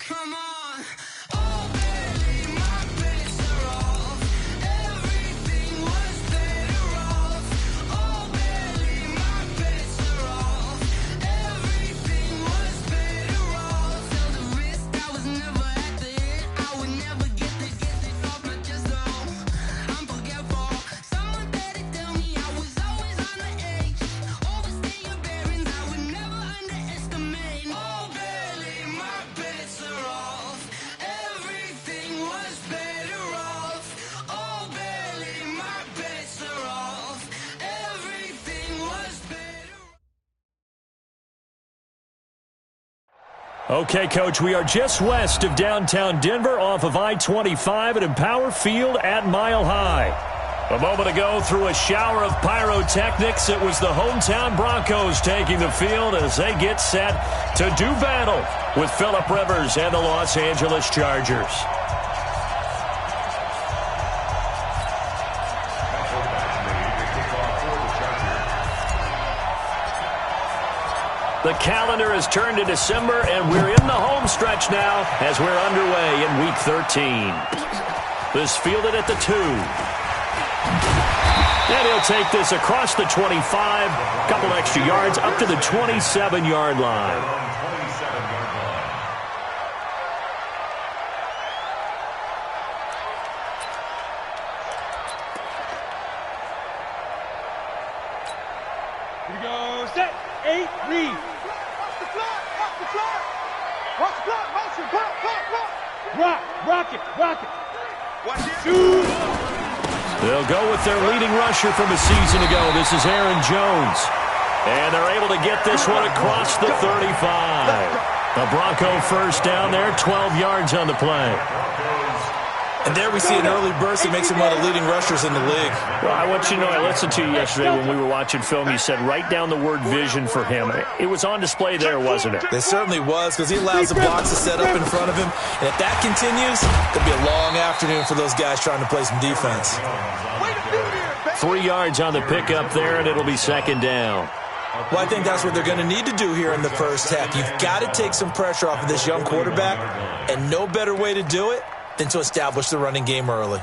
Come on. Oh, baby, my bets are off. Everything was better off. Oh, baby, my bets are off. Everything was better off. Till the risk, I was never at the end. I would never get this off my chest, though. I'm forgetful. Someone better tell me I was always on the edge. Overstay your bearings, I would never underestimate. Oh, baby, my bets are off. Everything was better off. Oh, baby, my bets are off. Everything was better. Okay, Coach, we are just west of downtown Denver off of I-25 at Empower Field at Mile High. A moment ago, through a shower of pyrotechnics, it was the hometown Broncos taking the field as they get set to do battle with Phillip Rivers and the Los Angeles Chargers. The calendar has turned to December, and we're in the home stretch now as we're underway in Week 13. This fielded at the 2. And he'll take this across the 25, couple extra yards up to the 27-yard line. Here we go. Set. 8, read. Watch the clock. Watch the clock. Watch the clock. Motion. Clock. Rock it. Watch it. Shoot. They'll go with their leading rusher from a season ago. This is Aaron Jones. And they're able to get this one across the 35. The Bronco first down there, 12 yards on the play. And there we see an early burst that makes him one of the leading rushers in the league. Well, I want you to know, I listened to you yesterday when we were watching film. You said write down the word vision for him. It was on display there, wasn't it? It certainly was, because he allows the blocks to set up in front of him. And if that continues, it'll be a long afternoon for those guys trying to play some defense. 3 yards on the pickup there, and it'll be second down. Well, I think that's what they're going to need to do here in the first half. You've got to take some pressure off of this young quarterback, and no better way to do it than to establish the running game early.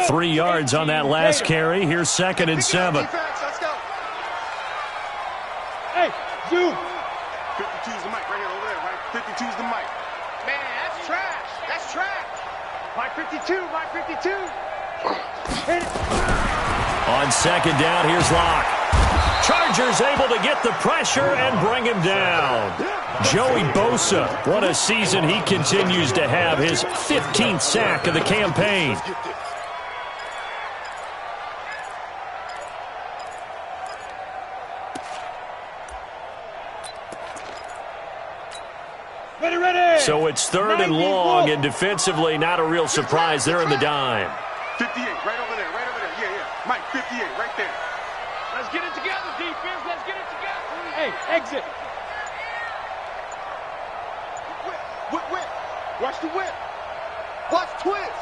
3 yards on that last carry. Here's 2nd and 7. Hey, zoom. 52's the mic right here over there, right? 52's the mic. Man, that's trash. That's trash. Mike 52. Hit it. On second down, here's Locke. Chargers able to get the pressure and bring him down. Joey Bosa, what a season he continues to have. His 15th sack of the campaign. Ready. So it's 3rd and long, and defensively, not a real surprise. They're in the dime. 58, right over there. Yeah. Mike, 58, right there. Let's get it together, defense. Let's get it together. Hey, exit. Whip. Watch the whip. Watch twist.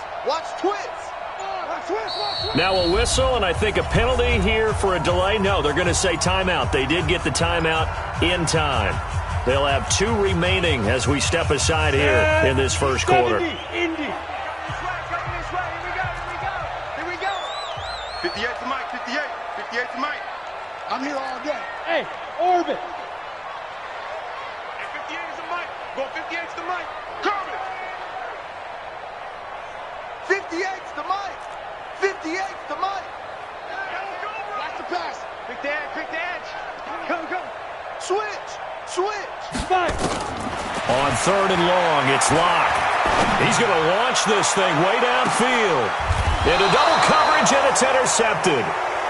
Now a whistle, and I think a penalty here for a delay. No, they're going to say timeout. They did get the timeout in time. They'll have 2 remaining as we step aside here in this first quarter. Indy. 58 to Mike, 58 to Mike. I'm here all day. Hey, orbit. And 58 is the Mike. Go 58 to Mike. Corbin. 58's the Mike. 58's the Mike. Watch the pass. Quick the edge. Go. Switch. Five. On 3rd and long, it's Locke. He's going to launch this thing way downfield. Into double coverage, and it's intercepted.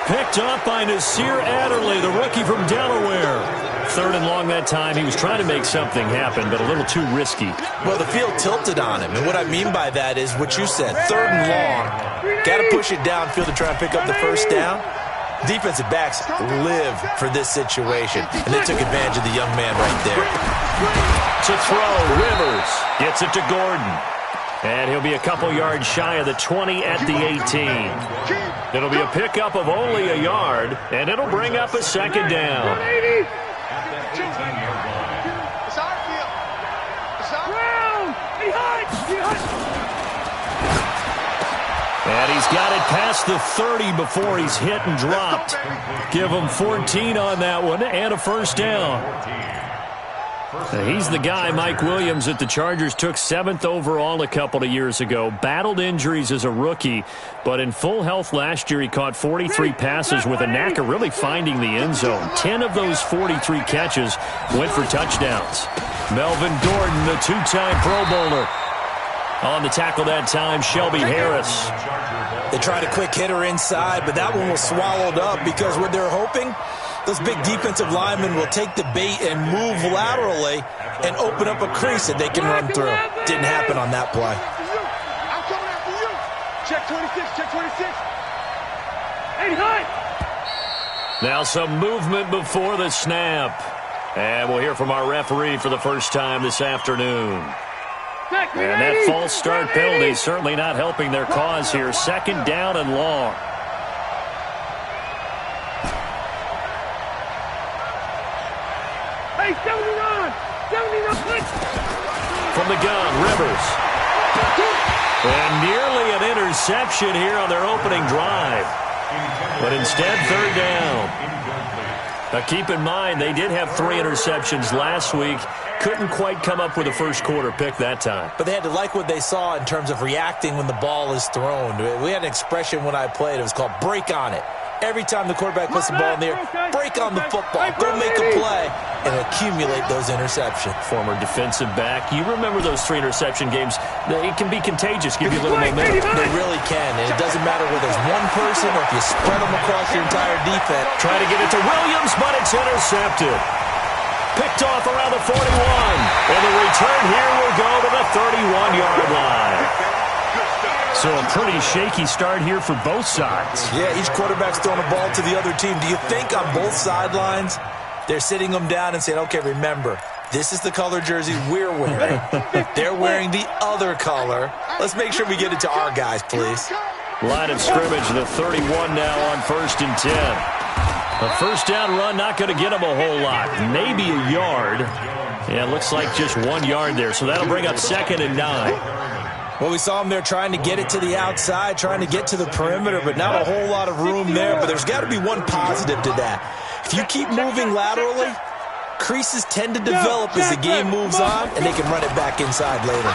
Picked up by Nasir Adderley, the rookie from Delaware. 3rd and long that time. He was trying to make something happen, but a little too risky. Well, the field tilted on him, and what I mean by that is what you said, 3rd and long. Got to push it downfield to try and pick up the first down. Defensive backs live for this situation, and they took advantage of the young man right there. To throw, Rivers gets it to Gordon. And he'll be a couple yards shy of the 20 at the 18. It'll be a pickup of only a yard, and it'll bring up a second down. And he's got it past the 30 before he's hit and dropped. Give him 14 on that one and a first down. He's the guy, Mike Williams, that the Chargers took 7th overall a couple of years ago. Battled injuries as a rookie, but in full health last year, he caught 43 passes with a knack of really finding the end zone. 10 of those 43 catches went for touchdowns. Melvin Gordon, the two-time Pro Bowler. On the tackle that time, Shelby Harris. They tried a quick hitter inside, but that one was swallowed up because what they're hoping, those big defensive linemen will take the bait and move laterally and open up a crease that they can run through. Didn't happen on that play. I'm coming after you. Check 26, check 26. Hey, high. Now some movement before the snap. And we'll hear from our referee for the first time this afternoon. And that false start penalty is certainly not helping their cause here. 2nd down and long. Hey, 79! 79! From the gun, Rivers. And nearly an interception here on their opening drive. But instead, 3rd down. Now keep in mind, they did have 3 interceptions last week. Couldn't quite come up with a first quarter pick that time. But they had to like what they saw in terms of reacting when the ball is thrown. We had an expression when I played. It was called break on it. Every time the quarterback puts the ball in the air, break on the football. Go make a play and accumulate those interceptions. Former defensive back. You remember those 3 interception games. It can be contagious, give you a little momentum. They really can, and it doesn't matter whether there's one person or if you spread them across your entire defense. Trying to get it to Williams, but it's intercepted. Picked off around the 41. And the return here will go to the 31-yard line. So a pretty shaky start here for both sides. Yeah, each quarterback's throwing a ball to the other team. Do you think on both sidelines they're sitting them down and saying, okay, remember, this is the color jersey we're wearing. They're wearing the other color. Let's make sure we get it to our guys, please. Line of scrimmage, the 31 now on 1st and 10. A first down run, not going to get them a whole lot. Maybe a yard. Yeah, it looks like just 1 yard there. So that'll bring up 2nd and 9. Well, we saw them there trying to get it to the outside, trying to get to the perimeter, but not a whole lot of room there. But there's got to be one positive to that. If you keep moving laterally, creases tend to develop as the game moves on, and they can run it back inside later.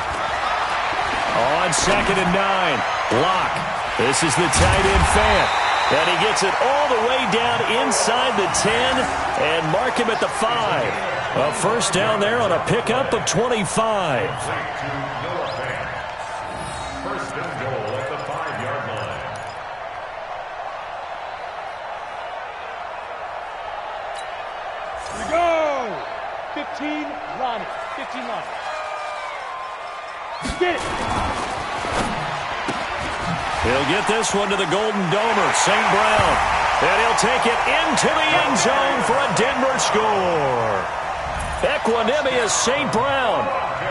On 2nd and 9, Locke. This is the tight end Fant. And he gets it all the way down inside the 10 and mark him at the 5. A first down there on a pickup of 25. First and goal at the 5-yard line. Here we go! 15, Ronnie. 15, Ronnie. Get it! He'll get this one to the Golden Domer, St. Brown. And he'll take it into the end zone for a Denver score. Equanimous St. Brown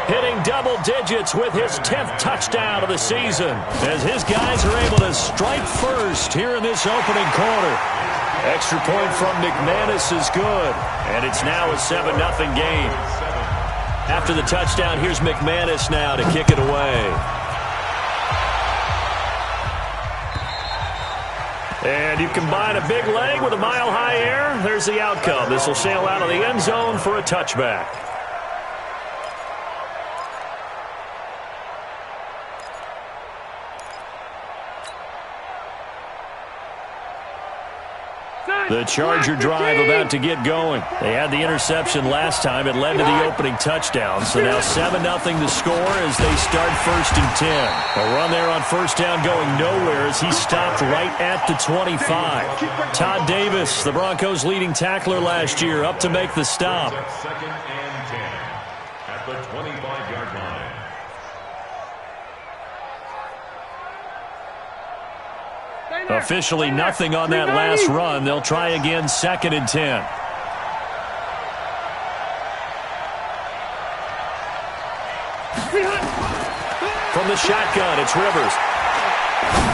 hitting double digits with his 10th touchdown of the season as his guys are able to strike first here in this opening quarter. Extra point from McManus is good, and it's now a 7-0 game. After the touchdown, here's McManus now to kick it away. And you combine a big leg with a mile-high air, there's the outcome. This will sail out of the end zone for a touchback. The Charger drive about to get going. They had the interception last time. It led to the opening touchdown. So now 7-0 the score as they start 1st and 10. A run there on first down going nowhere as he stopped right at the 25. Todd Davis, the Broncos' leading tackler last year, up to make the stop. 2nd and 10 at the 25-yard line. Officially nothing on that last run. They'll try again 2nd and 10. From the shotgun, it's Rivers.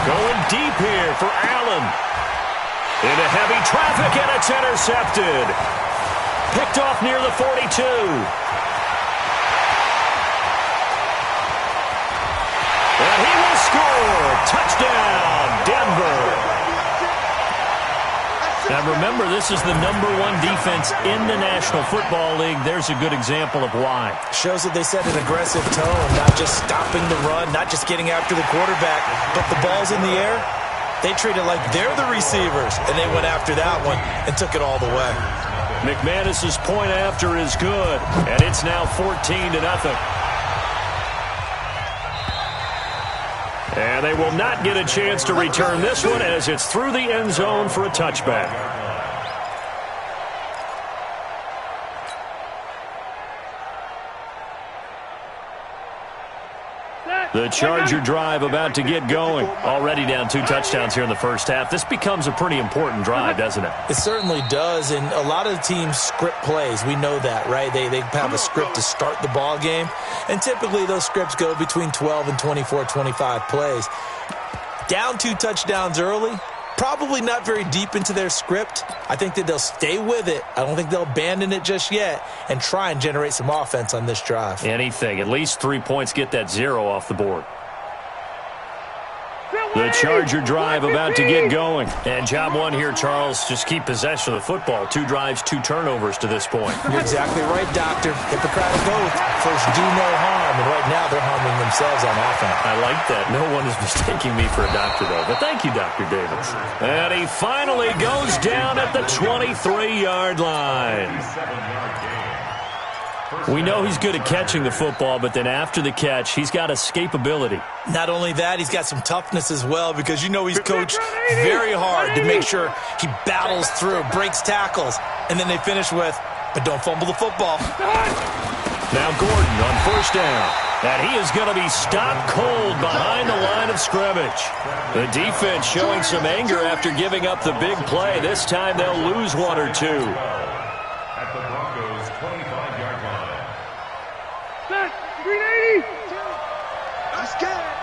Going deep here for Allen. Into heavy traffic, and it's intercepted. Picked off near the 42. score. Touchdown, Denver. Now remember, this is the #1 defense in the National Football League. There's a good example of why. Shows that they set an aggressive tone, not just stopping the run, not just getting after the quarterback, but the ball's in the air. They treat it like they're the receivers, and they went after that one and took it all the way. McManus's point after is good, and it's now 14-0. And they will not get a chance to return this one as it's through the end zone for a touchback. The Charger drive about to get going. Already down 2 touchdowns here in the first half. This becomes a pretty important drive, doesn't it? It certainly does, and a lot of teams script plays. We know that, right? They have a script to start the ball game, and typically those scripts go between 12 and 24, 25 plays. Down 2 touchdowns early, probably not very deep into their script. I think that they'll stay with it. I don't think they'll abandon it just yet and try and generate some offense on this drive. Anything. At least 3 points, get that 0 off the board. The Charger drive about to get going. And job one here, Charles, just keep possession of the football. 2 drives, 2 turnovers to this point. You're exactly right, Doctor. Hippocratic oath. First, do no harm. And right now, they're harming themselves on offense. I like that. No one is mistaking me for a doctor, though. But thank you, Dr. Davis. And he finally goes down at the 23-yard line. We know he's good at catching the football, but then after the catch, he's got escapability. Not only that, he's got some toughness as well because you know he's coached very hard to make sure he battles through, breaks tackles, and then they finish with, but don't fumble the football. Now Gordon on first down. And he is going to be stopped cold behind the line of scrimmage. The defense showing some anger after giving up the big play. This time they'll lose 1 or 2. At the Broncos' 25-yard line. Set, 380. I'm scared.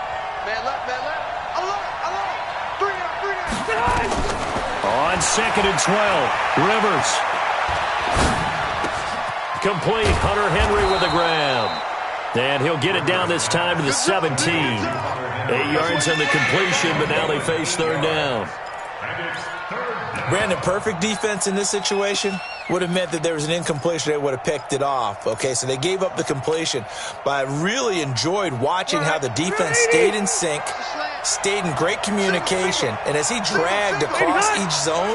Man left, man left. Alert. 3 out. On 2nd and 12, Rivers. Complete. Hunter Henry with a grab. And he'll get it down this time to the 17. 8 yards on the completion, but now they face 3rd down. Brandon, perfect defense in this situation would have meant that there was an incompletion. They would have picked it off. Okay, so they gave up the completion. But I really enjoyed watching how the defense stayed in sync, stayed in great communication. And as he dragged across each zone,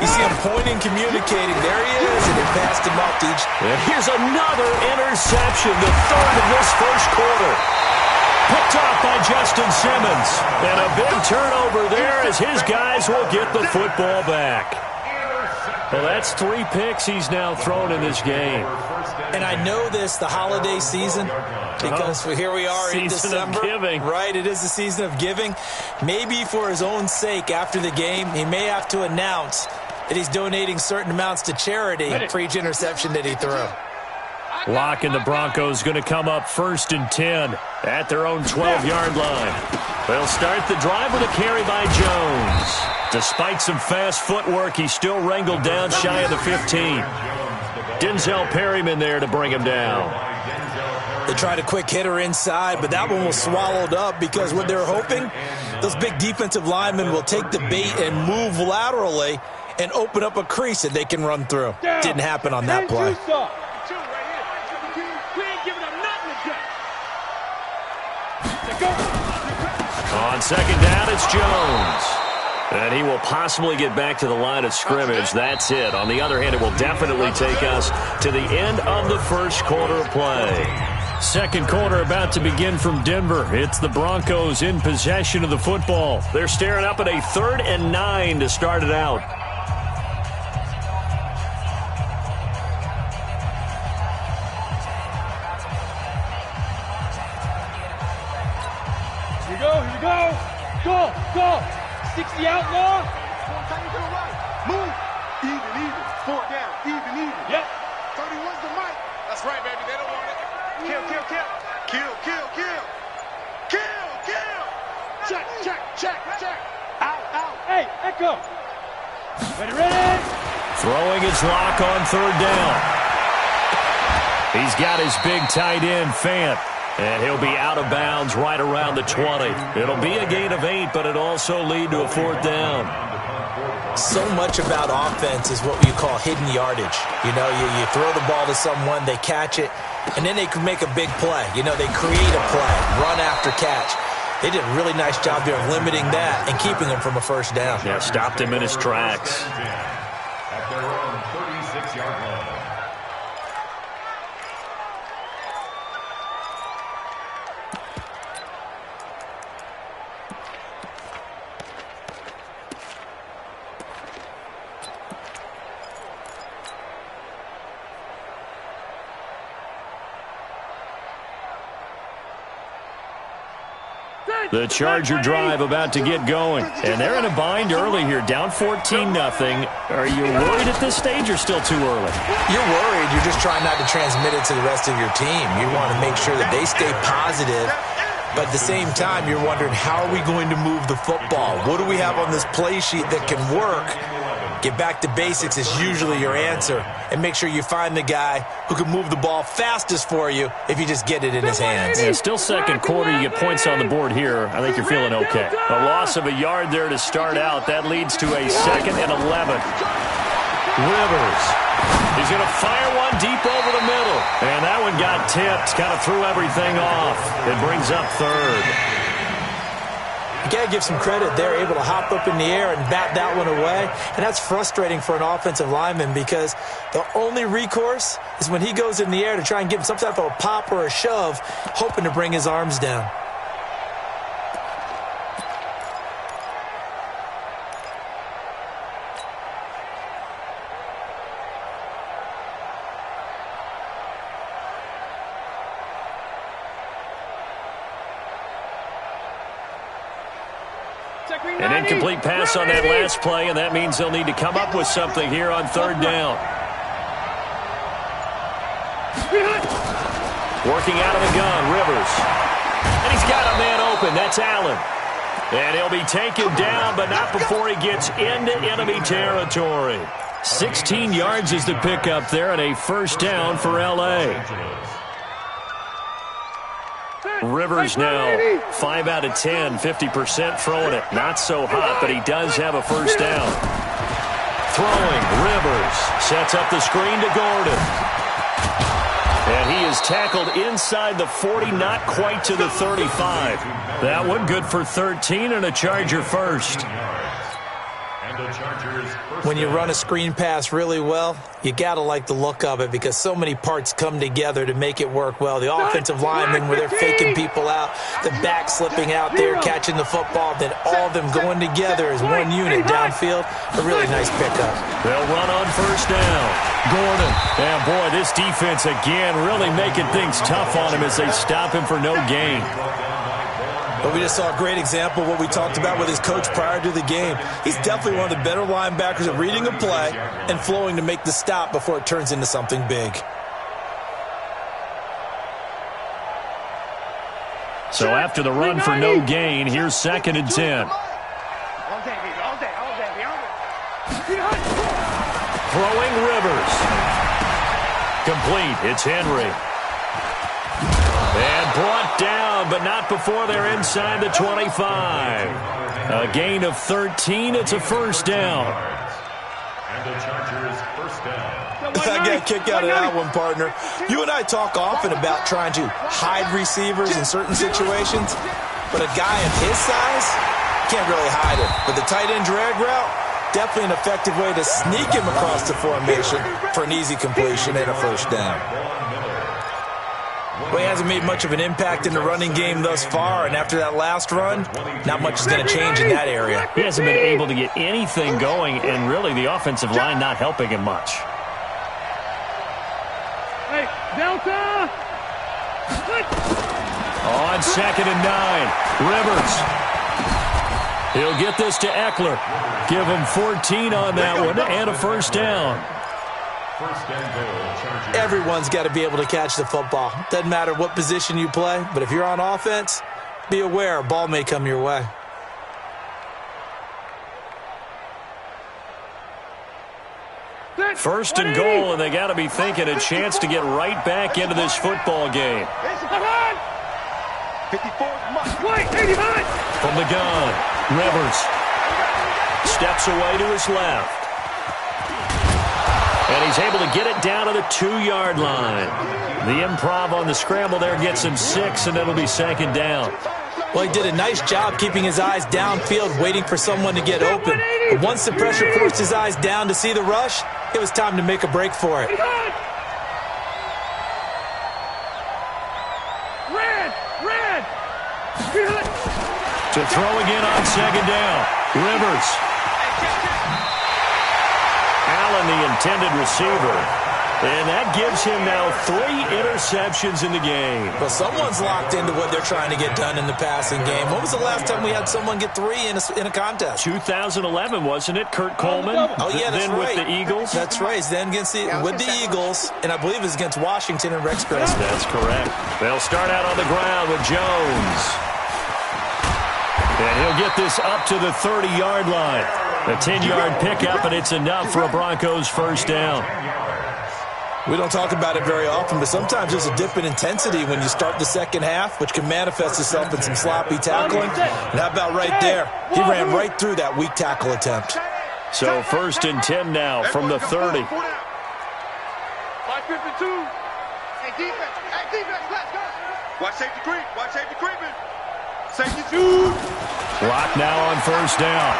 you see him pointing, communicating. There he is, and he passed him off to each. And here's another interception, the 3rd of this first quarter. Picked off by Justin Simmons. And a big turnover there as his guys will get the football back. Well, that's 3 picks he's now thrown in this game. And I know this, the holiday season, because here we are in December. Season of giving. Right, it is the season of giving. Maybe for his own sake, after the game, he may have to announce that he's donating certain amounts to charity for each interception that he threw. Locke and the Broncos going to come up 1st and 10 at their own 12-yard line. They'll start the drive with a carry by Jones. Despite some fast footwork, he's still wrangled down shy of the 15. Denzel Perryman there to bring him down. They tried a quick hitter inside, but that one was swallowed up because what they're hoping, those big defensive linemen will take the bait and move laterally and open up a crease that they can run through. Didn't happen on that play. On 2nd down, it's Jones. And he will possibly get back to the line of scrimmage. That's it. On the other hand, it will definitely take us to the end of the first quarter of play. 2nd quarter about to begin from Denver. It's the Broncos in possession of the football. They're staring up at a 3rd and 9 to start it out. Here we go. Go. 60 outlaw. Move. Even. 4 down. Even. Yep. 31's the mic. That's right, baby. They don't want it. Kill. Check. Out. Hey, Echo. Ready. Throwing his Locke on 3rd down. He's got his big tight end, Fant. And he'll be out of bounds right around the 20. It'll be a gain of 8, but it'll also lead to a 4th down. So much about offense is what you call hidden yardage. You know, you throw the ball to someone, they catch it, and then they can make a big play. You know, they create a play, run after catch. They did a really nice job there of limiting that and keeping him from a 1st down. Yeah, stopped him in his tracks. At their own 36-yard line. The Charger drive about to get going. And they're in a bind early here, down 14-0. Are you worried at this stage or still too early? You're worried. You're just trying not to transmit it to the rest of your team. You want to make sure that they stay positive. But at the same time, you're wondering, how are we going to move the football? What do we have on this play sheet that can work? Get back to basics is usually your answer. And make sure you find the guy who can move the ball fastest for you if you just get it in his hands. Yeah, still second quarter. You get points on the board here. I think you're feeling okay. A loss of a yard there to start out. That leads to a 2nd and 11. Rivers. He's going to fire one deep over the middle. And that one got tipped. Kind of threw everything off. It brings up 3rd. You got to give some credit. They're able to hop up in the air and bat that one away. And that's frustrating for an offensive lineman because the only recourse is when he goes in the air to try and give him some type of a pop or a shove, hoping to bring his arms down. An incomplete pass on that last play, and that means they'll need to come up with something here on 3rd down. Working out of the gun, Rivers. And he's got a man open. That's Allen. And he'll be taken down, but not before he gets into enemy territory. 16 yards is the pickup there, and a 1st down for L.A. Rivers now 5 out of 10, 50% throwing it. Not so hot, but he does have a 1st down. Throwing, Rivers sets up the screen to Gordon. And he is tackled inside the 40, not quite to the 35. That one good for 13 and a Charger 1st. When you run a screen pass really well, you got to like the look of it because so many parts come together to make it work well. The offensive linemen, where they're faking people out, the back slipping out there, catching the football, then all of them going together as one unit downfield. A really nice pickup. They'll run on 1st down. Gordon. And, boy, this defense again really making things tough on him as they stop him for no gain. But we just saw a great example of what we talked about with his coach prior to the game. He's definitely one of the better linebackers at reading a play and flowing to make the stop before it turns into something big. So after the run for no gain, here's 2nd and 10. Throwing Rivers. Complete. It's Henry. And brought down, but not before they're inside the 25. A gain of 13. It's a 1st down. And the Chargers 1st down. I got a kick out of that one, partner. You and I talk often about trying to hide receivers in certain situations, but a guy of his size can't really hide it. But the tight end drag route, definitely an effective way to sneak him across the formation for an easy completion and a 1st down. Well, he hasn't made much of an impact in the running game thus far, and after that last run, not much is going to change in that area. He hasn't been able to get anything going, and really the offensive line not helping him much. Hey, Delta! On 2nd and 9, Rivers. He'll get this to Eckler. Give him 14 on that one and a 1st down. Everyone's got to be able to catch the football. Doesn't matter what position you play, but if you're on offense, be aware a ball may come your way. First and goal, and they got to be thinking a chance to get right back into this football game. 54 Mike. Wait, 89. From the gun, Rivers steps away to his left. And he's able to get it down to the 2-yard line. The improv on the scramble there gets him 6, and it'll be second down. Well, he did a nice job keeping his eyes downfield, waiting for someone to get open. But once the pressure forced his eyes down to see the rush, it was time to make a break for it. Red. To throw again on second down. Rivers. Allen, the intended receiver. And that gives him now 3 interceptions in the game. Well, someone's locked into what they're trying to get done in the passing game. When was the last time we had someone get 3 in a contest? 2011, wasn't it? Kurt Coleman. Oh, yeah, that's then right. With the Eagles. That's right. Then with the Eagles, and I believe it was against Washington and Rex Grossman. That's correct. They'll start out on the ground with Jones. And he'll get this up to the 30-yard line. A 10-yard pickup, and it's enough for a Broncos first down. We don't talk about it very often, but sometimes there's a dip in intensity when you start the second half, which can manifest itself in some sloppy tackling. And how about right there? He ran right through that weak tackle attempt. So 1st and 10 now from the 30. 552. Hey, defense, let's go. Watch safety creeping. Safety 2. Clock now on first down.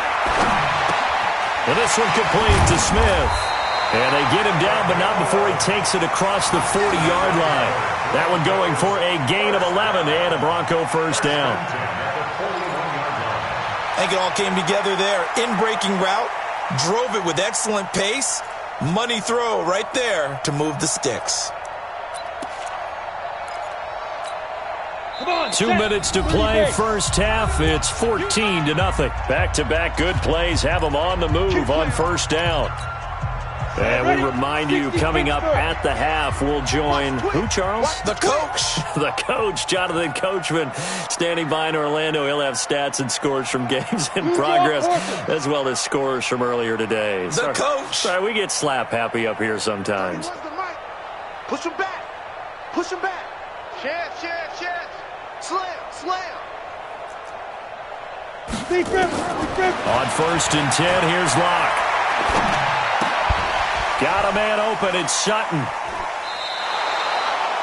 And this one complete to Smith. And they get him down, but not before he takes it across the 40-yard line. That one going for a gain of 11 and a Bronco first down. I think it all came together there. In-breaking route, drove it with excellent pace. Money throw right there to move the sticks. 2 minutes to play first half. It's 14-0. Back-to-back good plays have them on the move on first down. And we remind you, coming up at the half, we'll join who, Charles? The coach. The coach, Jonathan Coachman, standing by in Orlando. He'll have stats and scores from games in progress, as well as scores from earlier today. The coach. Sorry, we get slap happy up here sometimes. Push him back. Chance. Slam. On 1st and 10, here's Locke. Got a man open. It's Sutton.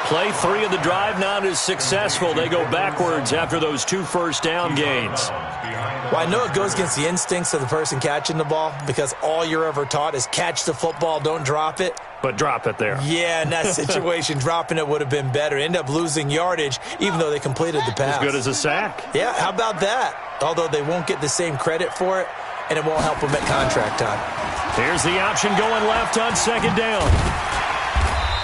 Play 3 of the drive not as successful. They go backwards after those 2 first down gains. Well, I know it goes against the instincts of the person catching the ball because all you're ever taught is catch the football, don't drop it. But drop it there. Yeah, in that situation, dropping it would have been better. End up losing yardage, even though they completed the pass. As good as a sack. Yeah, how about that? Although they won't get the same credit for it, and it won't help them at contract time. Here's the option going left on second down.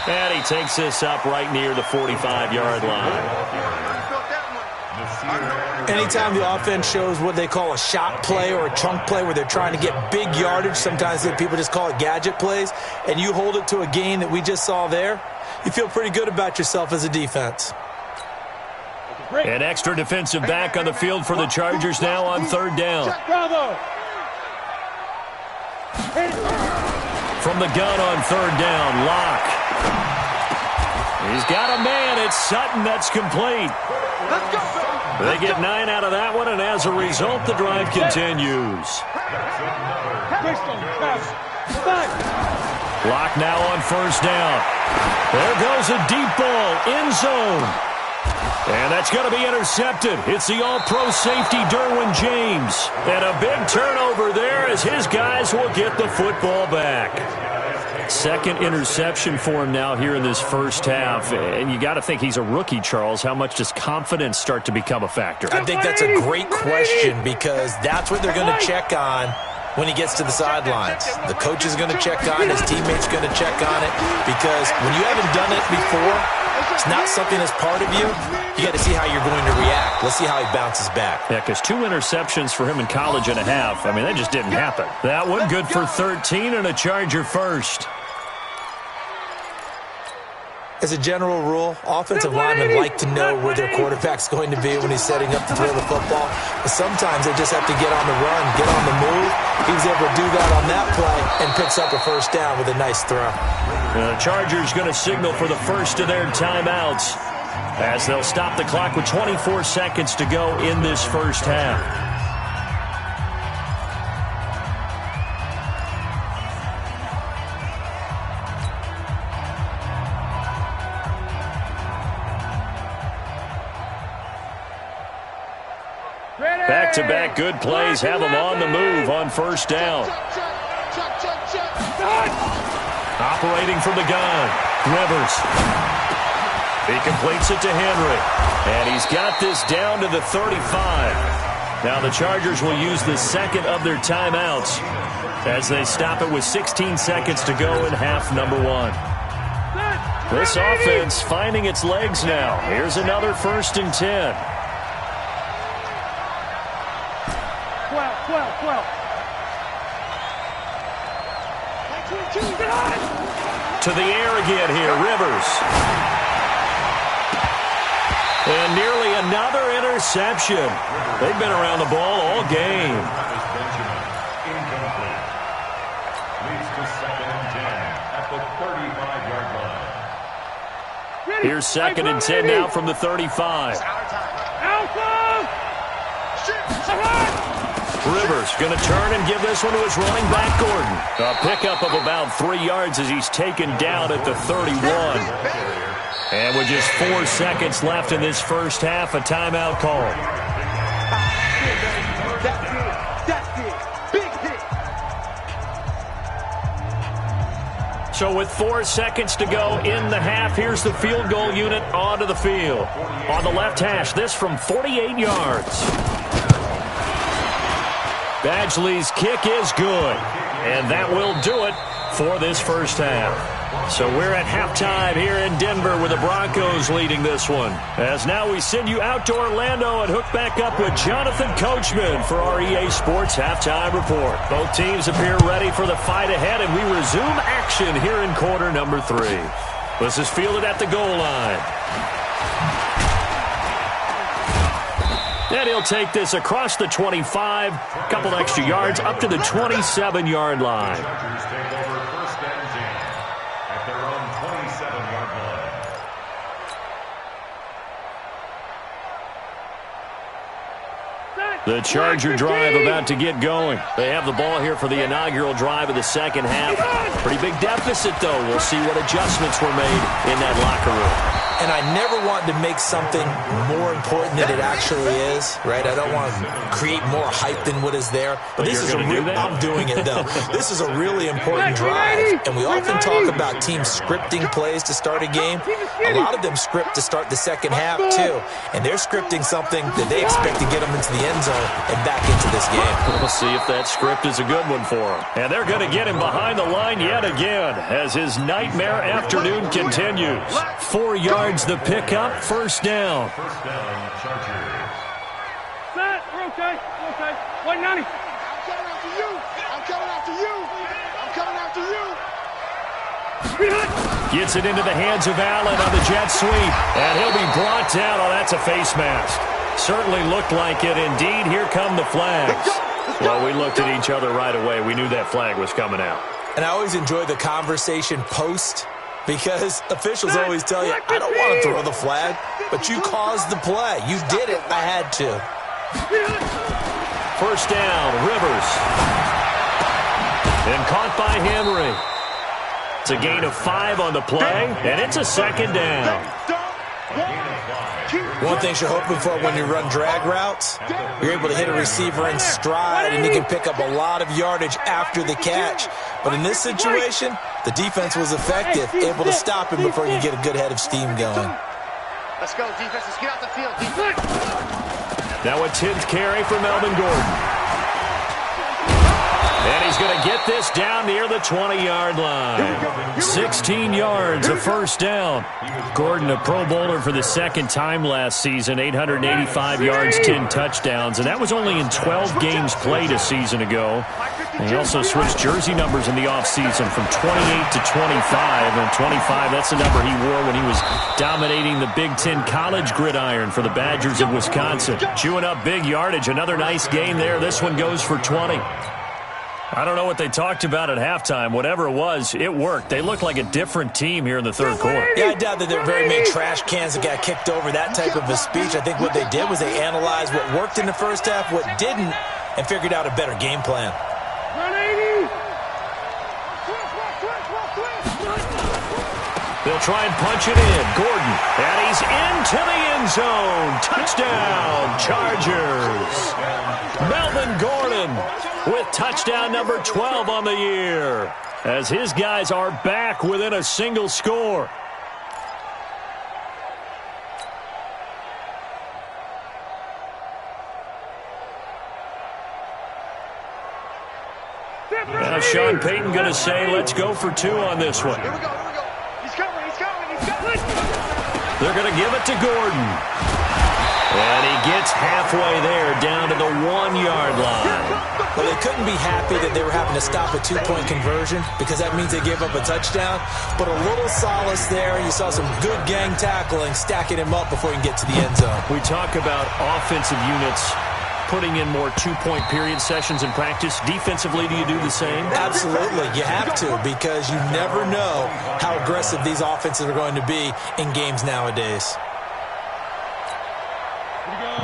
And he takes this up right near the 45-yard line. Anytime the offense shows what they call a shot play or a chunk play where they're trying to get big yardage, sometimes people just call it gadget plays, and you hold it to a gain that we just saw there, you feel pretty good about yourself as a defense. An extra defensive back on the field for the Chargers now on 3rd down. Bravo. From the gun on 3rd down, Locke. He's got a man. It's Sutton. That's complete. Let's go. They get 9 out of that one, and as a result, the drive continues. Locke now on 1st down. There goes a deep ball, end zone. And that's going to be intercepted. It's the all-pro safety, Derwin James. And a big turnover there as his guys will get the football back. 2nd interception for him now here in this first half. And you got to think he's a rookie, Charles. How much does confidence start to become a factor? I think that's a great question because that's what they're going to check on when he gets to the sidelines. The coach is going to check on it. His teammates going to check on it because when you haven't done it before, it's not something that's part of you. You got to see how you're going to react. Let's see how he bounces back. Yeah, because 2 interceptions for him in college and a half. I mean, that just didn't happen. That one good for 13 and a Charger first. As a general rule, offensive linemen like to know where their quarterback's going to be when he's setting up to throw the football. But sometimes they just have to get on the run, get on the move. He was able to do that on that play and picks up a first down with a nice throw. The Chargers going to signal for the first of their timeouts. as they'll stop the clock with 24 seconds to go in this first half. Back-to-back good plays have them on the move on first down. Operating from the gun, Rivers. He completes it to Henry, and he's got this down to the 35. Now the Chargers will use the second of their timeouts as they stop it with 16 seconds to go in half number one. This offense finding its legs now. Here's another 1st and 10. 12. To the air again here, Rivers. And nearly another interception. They've been around the ball all game. Incomplete. Leads to 2nd and 10 at the 35-yard line. Here's 2nd and 10 now from the 35. Rivers going to turn and give this one to his running back, Gordon. A pickup of about 3 yards as he's taken down at the 31. And with just 4 seconds left in this first half, a timeout call. That's it. Big hit. So with 4 seconds to go in the half, here's the field goal unit onto the field. On the left hash, this from 48 yards. Badgley's kick is good, and that will do it for this first half. So we're at halftime here in Denver with the Broncos leading this one. As now we send you out to Orlando and hook back up with Jonathan Coachman for our EA Sports Halftime Report. Both teams appear ready for the fight ahead, and we resume action here in quarter number 3. This is fielded at the goal line. And he'll take this across the 25, couple extra yards, up to the 27-yard line. Chargers take over 1st and 10 at their own 27-yard line. The Charger drive about to get going. They have the ball here for the inaugural drive of the second half. Pretty big deficit, though. We'll see what adjustments were made in that locker room. And I never want to make something more important than it actually is, right? I don't want to create more hype than what is there. But this is a real, I'm doing it, though. This is a really important drive. And we often talk about teams scripting plays to start a game. A lot of them script to start the second half, too. And they're scripting something that they expect to get them into the end zone and back into this game. We'll see if that script is a good one for him. And they're going to get him behind the line yet again as his nightmare afternoon continues. 4 yards the pickup, first down. First down, Chargers. Set, we're okay. 190. I'm coming after you. Gets it into the hands of Allen on the jet sweep. And he'll be brought down. Oh, that's a face mask. Certainly looked like it. Indeed, here come the flags. Well, we looked at each other right away. We knew that flag was coming out. And I always enjoy the conversation post, because officials always tell you, I don't want to throw the flag, but you caused the play. You did it. I had to. First down, Rivers. And caught by Henry. It's a gain of 5 on the play, and it's a second down. One thing you're hoping for when you run drag routes, you're able to hit a receiver in stride, and you can pick up a lot of yardage after the catch. But in this situation, the defense was effective, able to stop him before you get a good head of steam going. Let's go, defense. Let's get out the field, defense. Now a 10th carry for Melvin Gordon. And he's going to get this down near the 20-yard line. 16 yards, a first down. Gordon, a Pro Bowler for the second time last season, 885 yards, 10 touchdowns. And that was only in 12 games played a season ago. And he also switched jersey numbers in the offseason from 28 to 25. And 25, that's the number he wore when he was dominating the Big Ten college gridiron for the Badgers of Wisconsin. Chewing up big yardage. Another nice game there. This one goes for 20. I don't know what they talked about at halftime. Whatever it was, it worked. They looked like a different team here in the third quarter. Yeah, I doubt that there were very many trash cans that got kicked over, that type of a speech. I think what they did was they analyzed what worked in the first half, what didn't, and figured out a better game plan. They'll try and punch it in. Gordon, and he's into the end zone. Touchdown, Chargers. Melvin Gordon with touchdown number 12 on the year, as his guys are back within a single score. Now Sean Payton going to say, let's go for 2 on this one. Here we go. He's coming. They're going to give it to Gordon. And he gets halfway there, down to the 1-yard line. Well, they couldn't be happy that they were having to stop a 2-point conversion because that means they gave up a touchdown. But a little solace there. You saw some good gang tackling, stacking him up before he can get to the end zone. We talk about offensive units putting in more 2-point period sessions in practice. Defensively, do you do the same? Absolutely. You have to, because you never know how aggressive these offenses are going to be in games nowadays.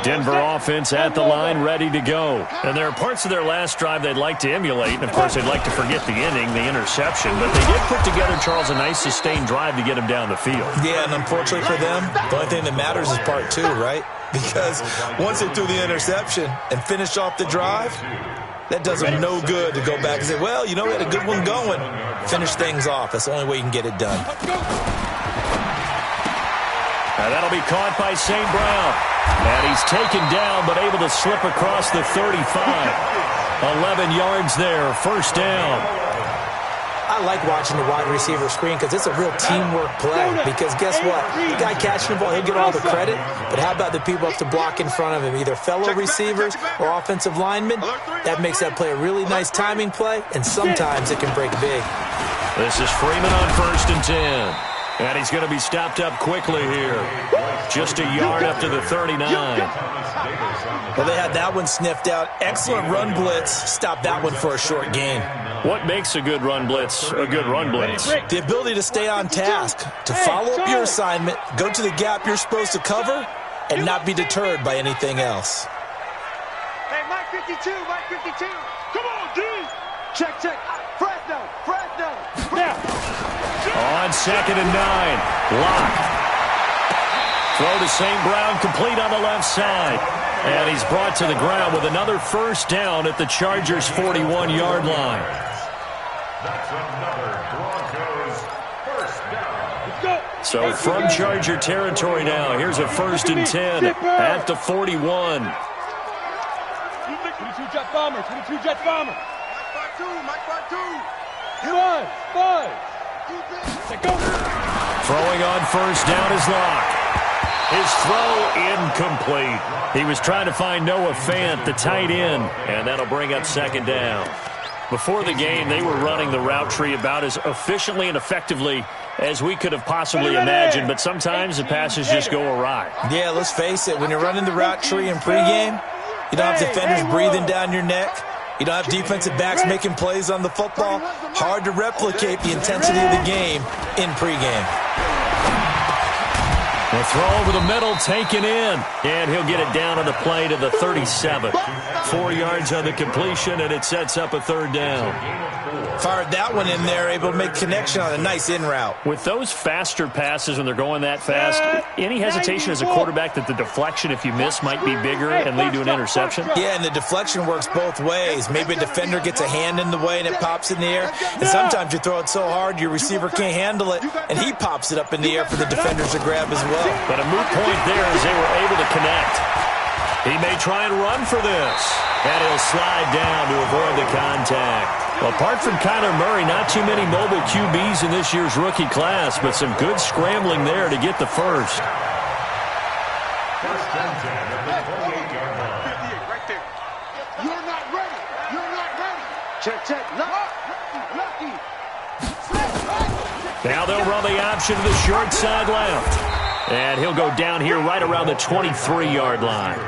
Denver offense at the line, ready to go. And there are parts of their last drive they'd like to emulate. And, of course, they'd like to forget the ending, the interception. But they did put together, Charles, a nice sustained drive to get him down the field. Yeah, and unfortunately for them, the only thing that matters is part 2, right? Because once they threw the interception and finished off the drive, that does them no good to go back and say, well, you know, we had a good one going. Finish things off. That's the only way you can get it done. And that'll be caught by St. Brown. And he's taken down, but able to slip across the 35. 11 yards there, first down. I like watching the wide receiver screen because it's a real teamwork play. Because guess what? The guy catching the ball, he'll get all the credit. But how about the people up to block in front of him, either fellow receivers or offensive linemen? That makes that play a really nice timing play, and sometimes it can break big. This is Freeman on 1st and 10. And he's going to be stopped up quickly here. Just a yard up to the 39. Well, they had that one sniffed out. Excellent run blitz. Stop that one for a short gain. What makes a good run blitz a good run blitz? The ability to stay on task, to follow up your assignment, go to the gap you're supposed to cover, and not be deterred by anything else. Hey, Mike 52. Come on, D. Check. Fresno. Now. On 2nd and 9. Lock. Throw to St. Brown, complete on the left side. And he's brought to the ground with another first down at the Chargers' 41-yard line. That's another Broncos first down. So from Charger territory now, here's a 1st and 10 at the 41. 22 jet bomber. Mike part two. Five. Throwing on first down is Locke. His throw incomplete. He was trying to find Noah Fant, the tight end, and that'll bring up 2nd down. Before the game, they were running the route tree about as efficiently and effectively as we could have possibly imagined, but sometimes the passes just go awry. Yeah, let's face it, when you're running the route tree in pregame, you don't have defenders breathing down your neck. You don't have defensive backs making plays on the football. Hard to replicate the intensity of the game in pregame. The throw over the middle, taken in. And he'll get it down on the play to the 37. 4 yards on the completion, and it sets up a 3rd down. Fired that one in there, able to make connection on a nice in route. With those faster passes when they're going that fast, any hesitation as a quarterback that the deflection, if you miss, might be bigger and lead to an interception? Yeah, and the deflection works both ways. Maybe a defender gets a hand in the way and it pops in the air. And sometimes you throw it so hard your receiver can't handle it, and he pops it up in the air for the defenders to grab as well. But a moot point there as they were able to connect. He may try and run for this. And he'll slide down to avoid the contact. Well, apart from Kyler Murray, not too many mobile QBs in this year's rookie class, but some good scrambling there to get the first. First and 10 at the 28-yard line. 58 right there. You're not ready. Check. Lucky. Now they'll run the option to the short side left. And he'll go down here right around the 23-yard line.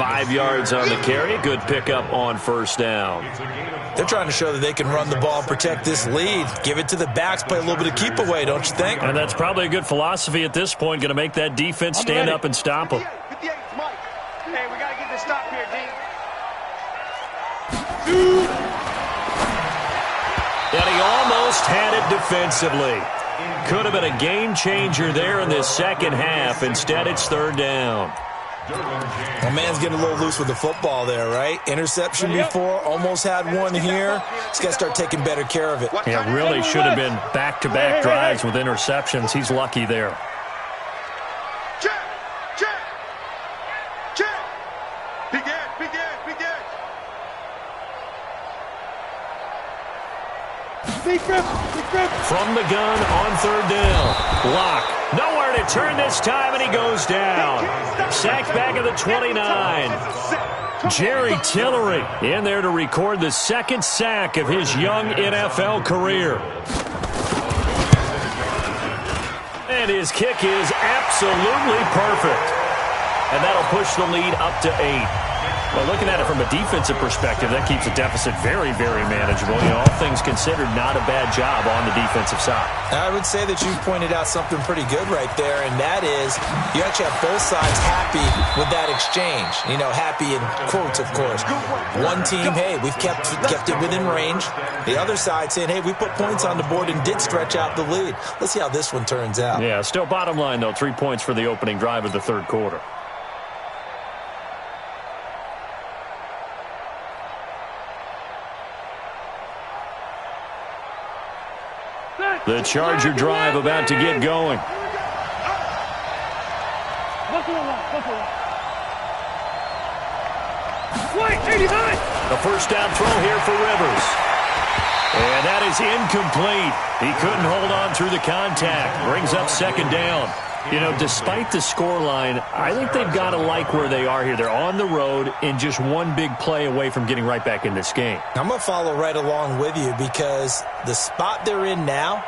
5 yards on the carry. Good pickup on first down. They're trying to show that they can run the ball and protect this lead. Give it to the backs, play a little bit of keep away, don't you think? And that's probably a good philosophy at this point. Going to make that defense stand up and stop them. 58, Mike. Hey, we got to get this stop here, D. And he almost had it defensively. Could have been a game changer there in this second half. Instead, it's third down. My man's getting a little loose with the football there, right? Interception before, almost had one here. He's got to start taking better care of it. Yeah, really should have been back-to-back drives with interceptions. He's lucky there. Check. Begin. Big grip. From the gun on third down. Lock. Nowhere to turn this time, and he goes down. Sacked back at the 29. Jerry Tillery in there to record the second sack of his young NFL career. And his kick is absolutely perfect. And that'll push the lead up to 8. Well, looking at it from a defensive perspective, that keeps the deficit very, very manageable. You know, all things considered, not a bad job on the defensive side. I would say that you pointed out something pretty good right there, and that is you actually have both sides happy with that exchange. You know, happy in quotes, of course. One team, hey, we've kept it within range. The other side saying, hey, we put points on the board and did stretch out the lead. Let's see how this one turns out. Yeah, still bottom line, though, 3 points for the opening drive of the third quarter. The Charger drive about to get going. A first down throw here for Rivers. And that is incomplete. He couldn't hold on through the contact. Brings up second down. You know, despite the scoreline, I think they've got to like where they are here. They're on the road and just one big play away from getting right back in this game. I'm going to follow right along with you because the spot they're in now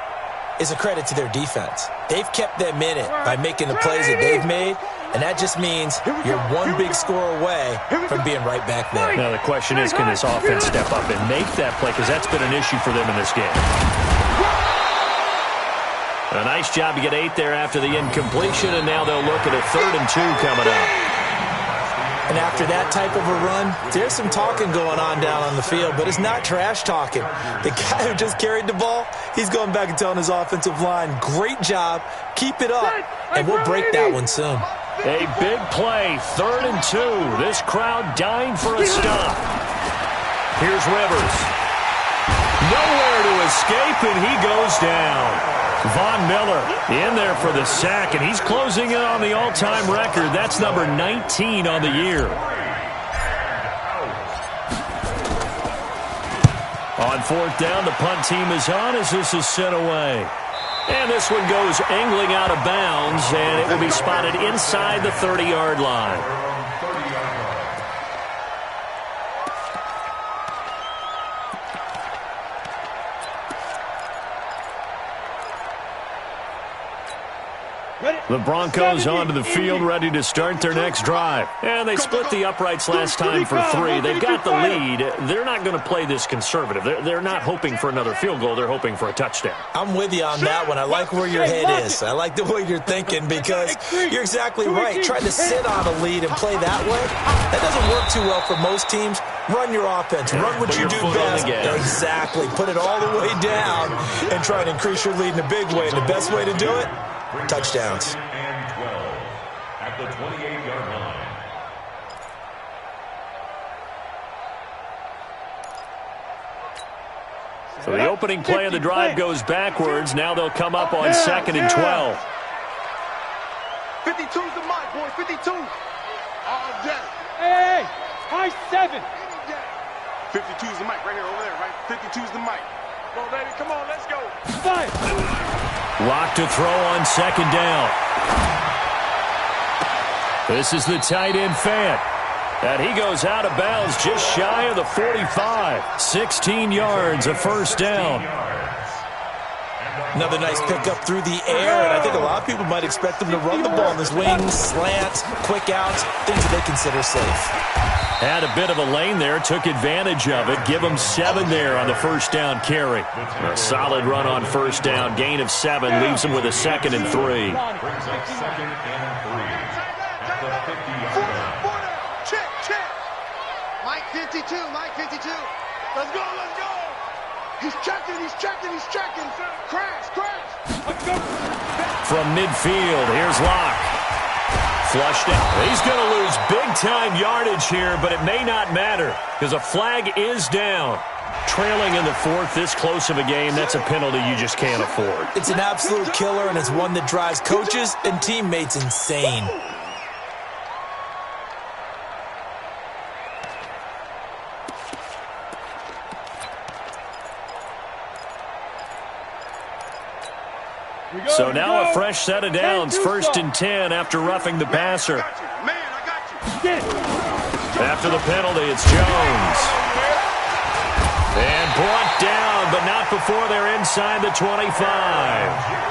is a credit to their defense. They've kept them in it by making the plays that they've made, and that just means you're one big score away from being right back there. Now the question is, can this offense step up and make that play? Because that's been an issue for them in this game. A nice job to get 8 there after the incompletion, and now they'll look at a 3rd and 2 coming up. And after that type of a run, there's some talking going on down on the field, but it's not trash talking. The guy who just carried the ball, he's going back and telling his offensive line, great job, keep it up, and we'll break that one soon. A big play, 3rd and 2. This crowd dying for a stop. Here's Rivers. Nowhere to escape, and he goes down. Von Miller in there for the sack, and he's closing in on the all-time record. That's number 19 on the year. On 4th down, the punt team is on as this is sent away. And this one goes angling out of bounds, and it will be spotted inside the 30-yard line. The Broncos onto the field, ready to start their next drive. And they split the uprights last time for 3. They've got the lead. They're not going to play this conservative. They're not hoping for another field goal. They're hoping for a touchdown. I'm with you on that one. I like where your head is. I like the way you're thinking because you're exactly right. Trying to sit on a lead and play that way, that doesn't work too well for most teams. Run your offense. Run what you do best. Exactly. Put it all the way down and try to increase your lead in a big way. And the best way to do it, touchdowns. And 12 at the 28-yard line. So the opening play of the drive goes backwards. Now they'll come up on 2nd and 12. 52's the mic, boy. 52. All day. Hey, high 7. 52's the mic right here, over there, right? 52's the mic. Go, baby. Come on, let's go. 5. Lock to throw on 2nd down. This is the tight end Fant. And he goes out of bounds just shy of the 45. 16 yards, a first down. Another nice pickup through the air, and I think a lot of people might expect them to run the ball in his wings, slants, quick outs, things that they consider safe. Had a bit of a lane there, took advantage of it. Give him 7 there on the first down carry. A solid run on first down. Gain of 7 leaves him with a 2nd and 3. Brings up 2nd and 3 at the 50-yard line. Check. Mike 52, Mike 52. Let's go. He's checking. Crash. From midfield, here's Locke. Flushed out. He's going to lose big-time yardage here, but it may not matter because a flag is down. Trailing in the 4th, this close of a game, that's a penalty you just can't afford. It's an absolute killer, and it's one that drives coaches and teammates insane. So now a fresh set of downs, 1st and 10 after roughing the passer. After the penalty, it's Jones. And brought down, but not before they're inside the 25.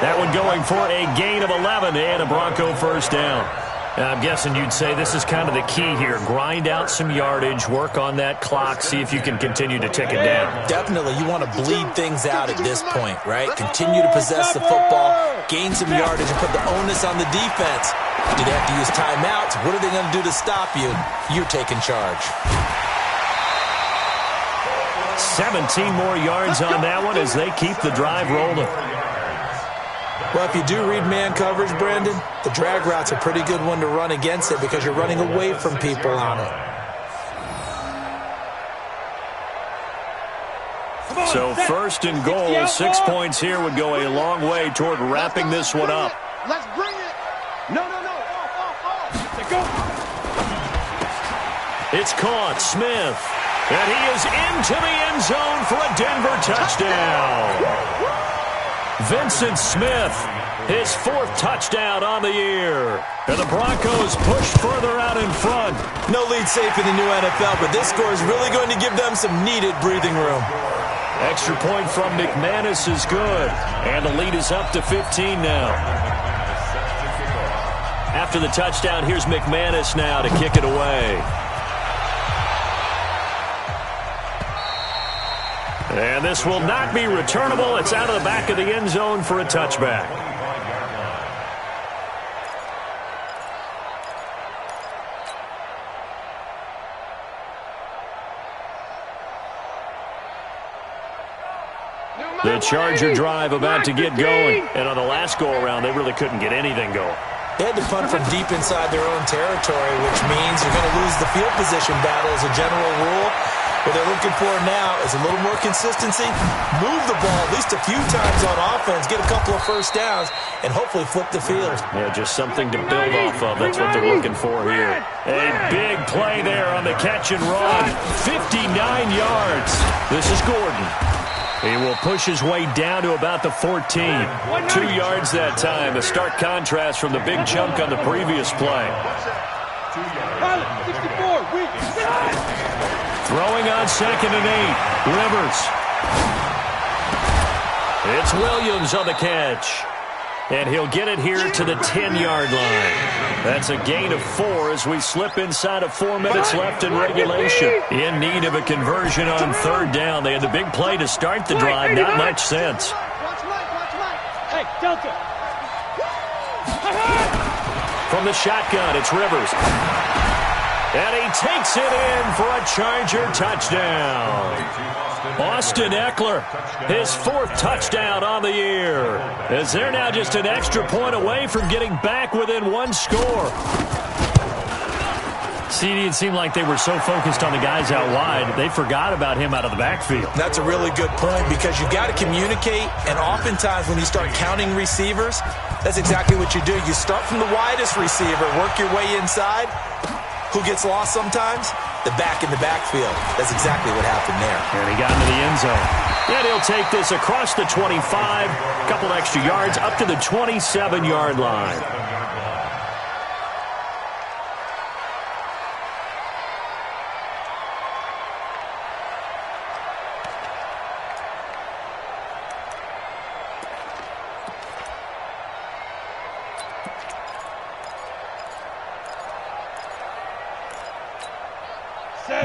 That one going for a gain of 11 and a Bronco first down. I'm guessing you'd say this is kind of the key here. Grind out some yardage, work on that clock, see if you can continue to tick it down. Definitely. You want to bleed things out at this point, right? Continue to possess the football, gain some yardage, and put the onus on the defense. Do they have to use timeouts? What are they going to do to stop you? You're taking charge. 17 more yards on that one as they keep the drive rolling. Well, if you do read man coverage, Brandon, the drag route's a pretty good one to run against it because you're running away from people on it. So 1st and goal, 6 points here would go a long way toward wrapping this one up. Let's bring it. No. Off. Let's go. It's caught, Smith. And he is into the end zone for a Denver touchdown. Vincent Smith, his 4th touchdown on the year. And the Broncos push further out in front. No lead safe in the new NFL, but this score is really going to give them some needed breathing room. Extra point from McManus is good. And the lead is up to 15 now. After the touchdown, here's McManus now to kick it away. And this will not be returnable. It's out of the back of the end zone for a touchback. The Charger drive about to get going. And on the last go-around, they really couldn't get anything going. They had to punt from deep inside their own territory, which means you're going to lose the field position battle as a general rule. What they're looking for now is a little more consistency, move the ball at least a few times on offense, get a couple of first downs, and hopefully flip the field. Yeah, just something to build off of. That's what they're looking for here. A big play there on the catch and run. 59 yards. This is Gordon. He will push his way down to about the 14. 2 yards that time. A stark contrast from the big chunk on the previous play. 64, weak. Throwing on 2nd and 8. Rivers. It's Williams on the catch. And he'll get it here to the 10-yard line. That's a gain of 4 as we slip inside of 4 minutes left in regulation. In need of a conversion on 3rd down. They had the big play to start the drive. Not much sense. Watch Mike. Hey, Delta. From the shotgun, it's Rivers. And he takes it in for a Charger touchdown. Austin Eckler, his 4th touchdown on the year. As they're now just an extra point away from getting back within 1 score. CD, it seemed like they were so focused on the guys out wide, they forgot about him out of the backfield. That's a really good point because you've got to communicate, and oftentimes when you start counting receivers, that's exactly what you do. You start from the widest receiver, work your way inside. Who gets lost sometimes? The back in the backfield. That's exactly what happened there. And he got into the end zone. And he'll take this across the 25, a couple extra yards, up to the 27-yard line.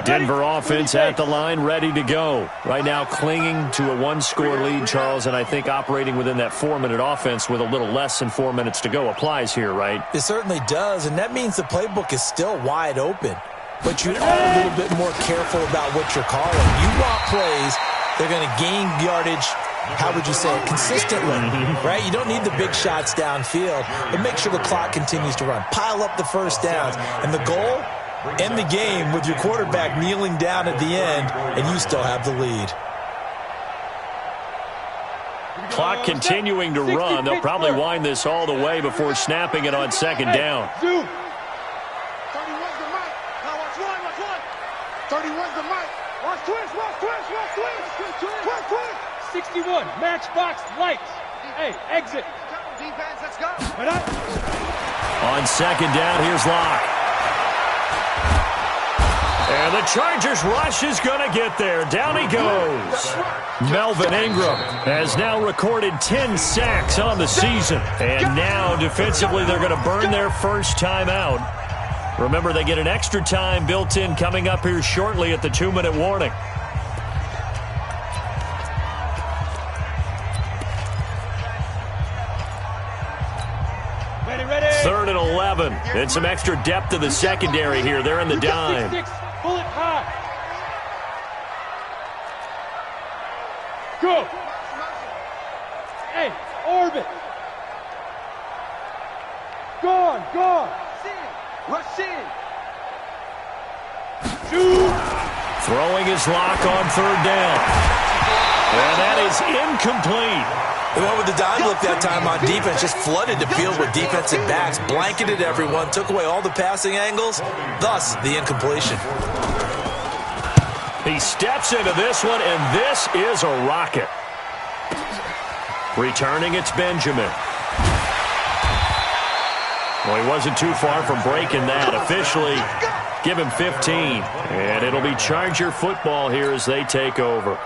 Denver offense at the line, ready to go. Right now clinging to a one-score lead, Charles, and I think operating within that 4-minute offense with a little less than 4 minutes to go applies here, right? It certainly does, and that means the playbook is still wide open. But you are a little bit more careful about what you're calling. You want plays that are going to gain yardage, how would you say it, consistently, right? You don't need the big shots downfield, but make sure the clock continues to run. Pile up the first downs, and the goal, end the game with your quarterback kneeling down at the end, and you still have the lead. Clock continuing to run. They'll probably wind this all the way before snapping it on second down. 31's the mic. Now watch one. 31's the mic. Watch twist. 61, matchbox lights. Hey, exit. Defense, let's go. On second down, here's Locke. And the Chargers rush is going to get there. Down he goes. Melvin Ingram has now recorded 10 sacks on the season. And now defensively they're going to burn their first time out. Remember, they get an extra time built in coming up here shortly at the 2-minute warning. Ready. 3rd and 11. And some extra depth to the secondary here. They're in the dime. Pull it high. Go. Hey, orbit. Gone. Rush in. Shoot. Throwing his Lock on 3rd down. And that is incomplete. They went with the dime look that time on defense, just flooded the field with defensive backs, blanketed everyone, took away all the passing angles, thus the incompletion. He steps into this one, and this is a rocket. Returning, it's Benjamin. Well, he wasn't too far from breaking that. Officially, give him 15. And it'll be Charger football here as they take over.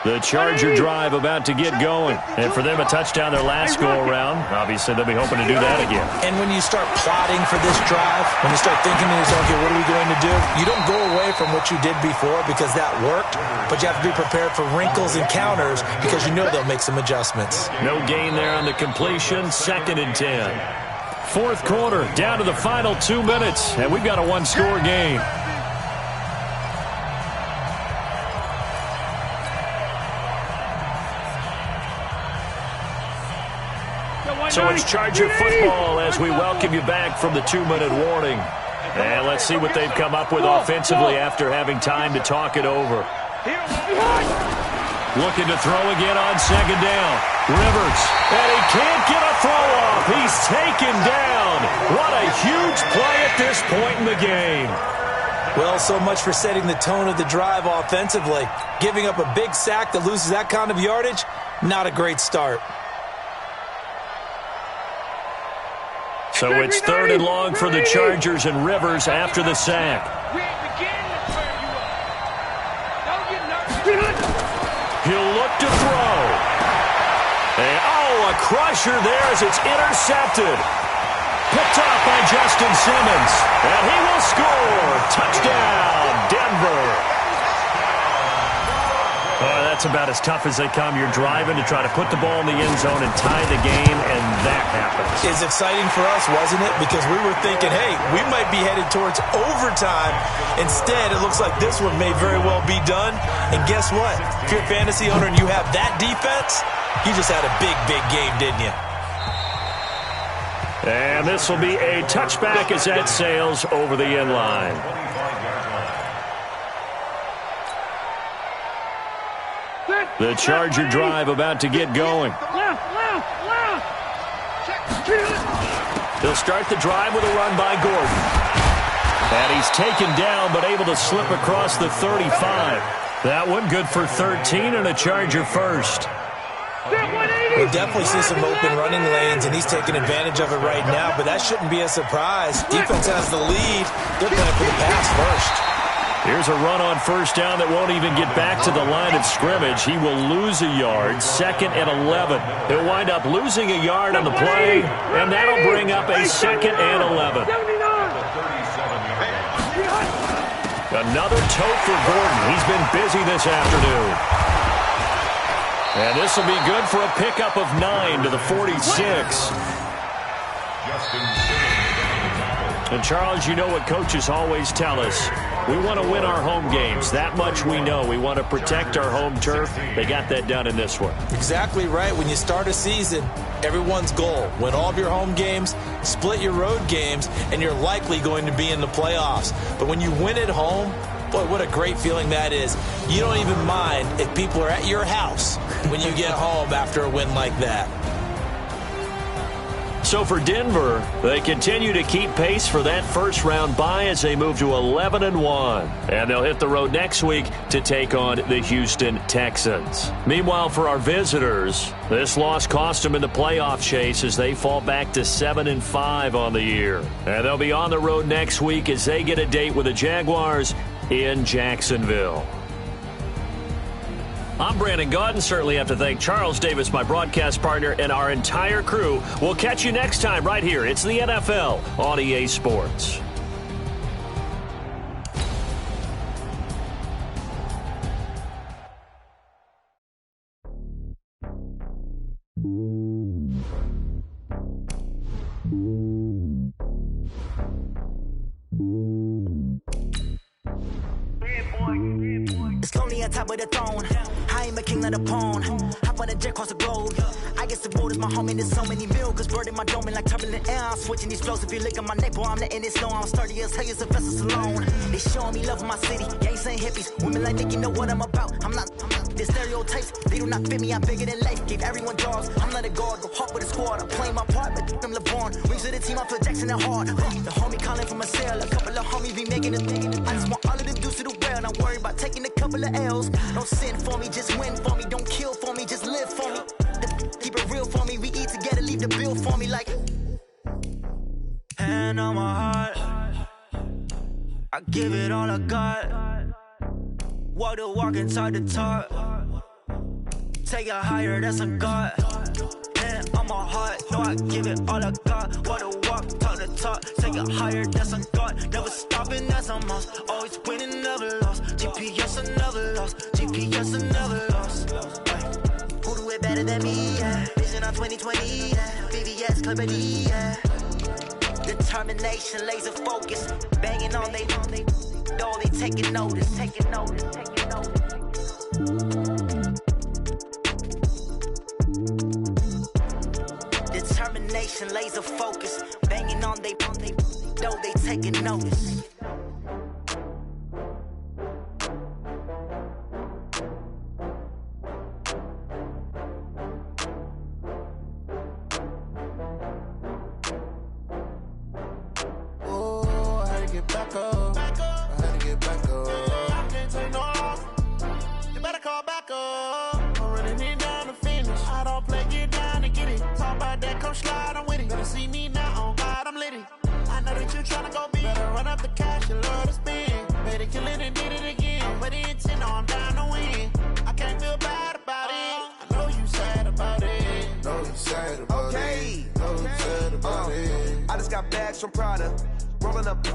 The Charger drive about to get going. And for them, a touchdown their last go-around. Obviously, they'll be hoping to do that again. And when you start plotting for this drive, when you start thinking to yourself, okay, what are we going to do? You don't go away from what you did before because that worked, but you have to be prepared for wrinkles and counters because you know they'll make some adjustments. No gain there on the completion. 2nd and 10. 4th quarter, down to the final 2 minutes, and we've got a one-score game. So it's Charger football as we welcome you back from the 2-minute warning. And let's see what they've come up with offensively after having time to talk it over. Looking to throw again on 2nd down. Rivers, and he can't get a throw off. He's taken down. What a huge play at this point in the game. Well, so much for setting the tone of the drive offensively. Giving up a big sack that loses that kind of yardage, not a great start. So it's 3rd and long for the Chargers, and Rivers after the sack. He'll look to throw. And, a crusher there as it's intercepted. Picked off by Justin Simmons. And he will score. Touchdown, Denver. That's about as tough as they come. You're driving to try to put the ball in the end zone and tie the game, and that happens. It's exciting for us, wasn't it? Because we were thinking, hey, we might be headed towards overtime. Instead, it looks like this one may very well be done. And guess what? If you're a fantasy owner and you have that defense, you just had a big, big game, didn't you? And this will be a touchback as that sails over the end line. The Charger drive about to get going. They'll start the drive with a run by Gordon. And he's taken down but able to slip across the 35. That one good for 13 and a Charger first. We'll definitely see some open running lanes, and he's taking advantage of it right now, but that shouldn't be a surprise. Defense has the lead. They're playing for the pass first. Here's a run on 1st down that won't even get back to the line of scrimmage. He will lose a yard. 2nd and 11. He'll wind up losing a yard on the play, and that'll bring up a 2nd and 11. Another tote for Gordon. He's been busy this afternoon. And this will be good for a pickup of 9 to the 46. And, Charles, you know what coaches always tell us. We want to win our home games. That much we know. We want to protect our home turf. They got that done in this one. Exactly right. When you start a season, everyone's goal, win all of your home games, split your road games, and you're likely going to be in the playoffs. But when you win at home, boy, what a great feeling that is. You don't even mind if people are at your house when you get home after a win like that. So for Denver, they continue to keep pace for that first-round bye as they move to 11-1. And they'll hit the road next week to take on the Houston Texans. Meanwhile, for our visitors, this loss cost them in the playoff chase as they fall back to 7-5 on the year. And they'll be on the road next week as they get a date with the Jaguars in Jacksonville. I'm Brandon Gaudin. Certainly have to thank Charles Davis, my broadcast partner, and our entire crew. We'll catch you next time right here. It's the NFL on EA Sports. It's lonely on top of the throne. I am a king of the pawn. Hop on a jet across the globe. I guess the road is my home and there's so many mil. Cause bird in my dome and like turbulent air. I'm switching these flows. If you look at my neck, boy, I'm letting it slow. I'm sturdy as hell as Sylvester Stallone. They showing me love in my city. Gangsta and hippies. Women like Nick, you know what I'm about. I'm not the stereotypes. They do not fit me. I'm bigger than life. Gave everyone jobs. I'm not a guard. Go hard with the squad. I'm playing my part, but I'm LeBron. Rings of the team. I feel Jackson and hard. The homie calling from a cell. A couple of homies be making a thing. I just want all of them dudes to the well. Not worry about taking a couple of L's. Don't sin for me, just win for me. Don't kill for me, just live for me. Keep it real for me. We eat together, leave the bill for me like. Hand on my heart, I give it all I got. Walk the walk and talk the talk. Take it higher, that's a God. Hand on my heart, no, I give it all I got. Walk the walk, talk the talk. Take it higher, that's a God. Never stopping, that's a must. Always winning, never lost. GPS, I never lost. GPS, I never lost. Who do it better than me? Yeah. Vision on 2020. Yeah. VVS, Clarity. Yeah. Determination, laser focus. Banging on they door, they taking notice. Taking notice, taking notice. Determination, laser focus. Banging on they door, they taking notice. Back up. I had to get back up. I can't take no loss. You better call back up. I'm running it down to finish. I don't play, get down to get it. Talk about that, come slide, I'm with it. Better see me now, on God, I'm lit it. I know that you tryna go big. Better run up the cash, you love to spend. Better kill it and did it again. But the intent, no, I'm down to win. I can't feel bad about it. I know you sad about it. Know you sad about it. Know you sad about it. I just got bags from Prada. Rolling up,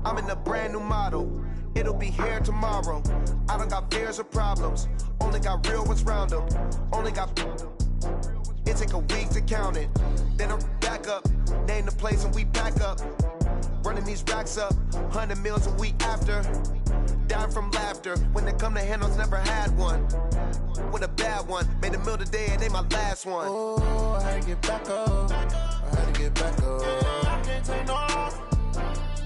I'm in a brand new model. It'll be here tomorrow. I don't got fears or problems. Only got real ones round them. Only got. It take a week to count it. Then I'm back up. Name the place and we back up. Running these racks up. 100 meals a week after. Dying from laughter. When they come to handles, never had one. With a bad one. Made a meal today and they my last one. Oh, I had to get back up. I had to get back up. I can't take no loss.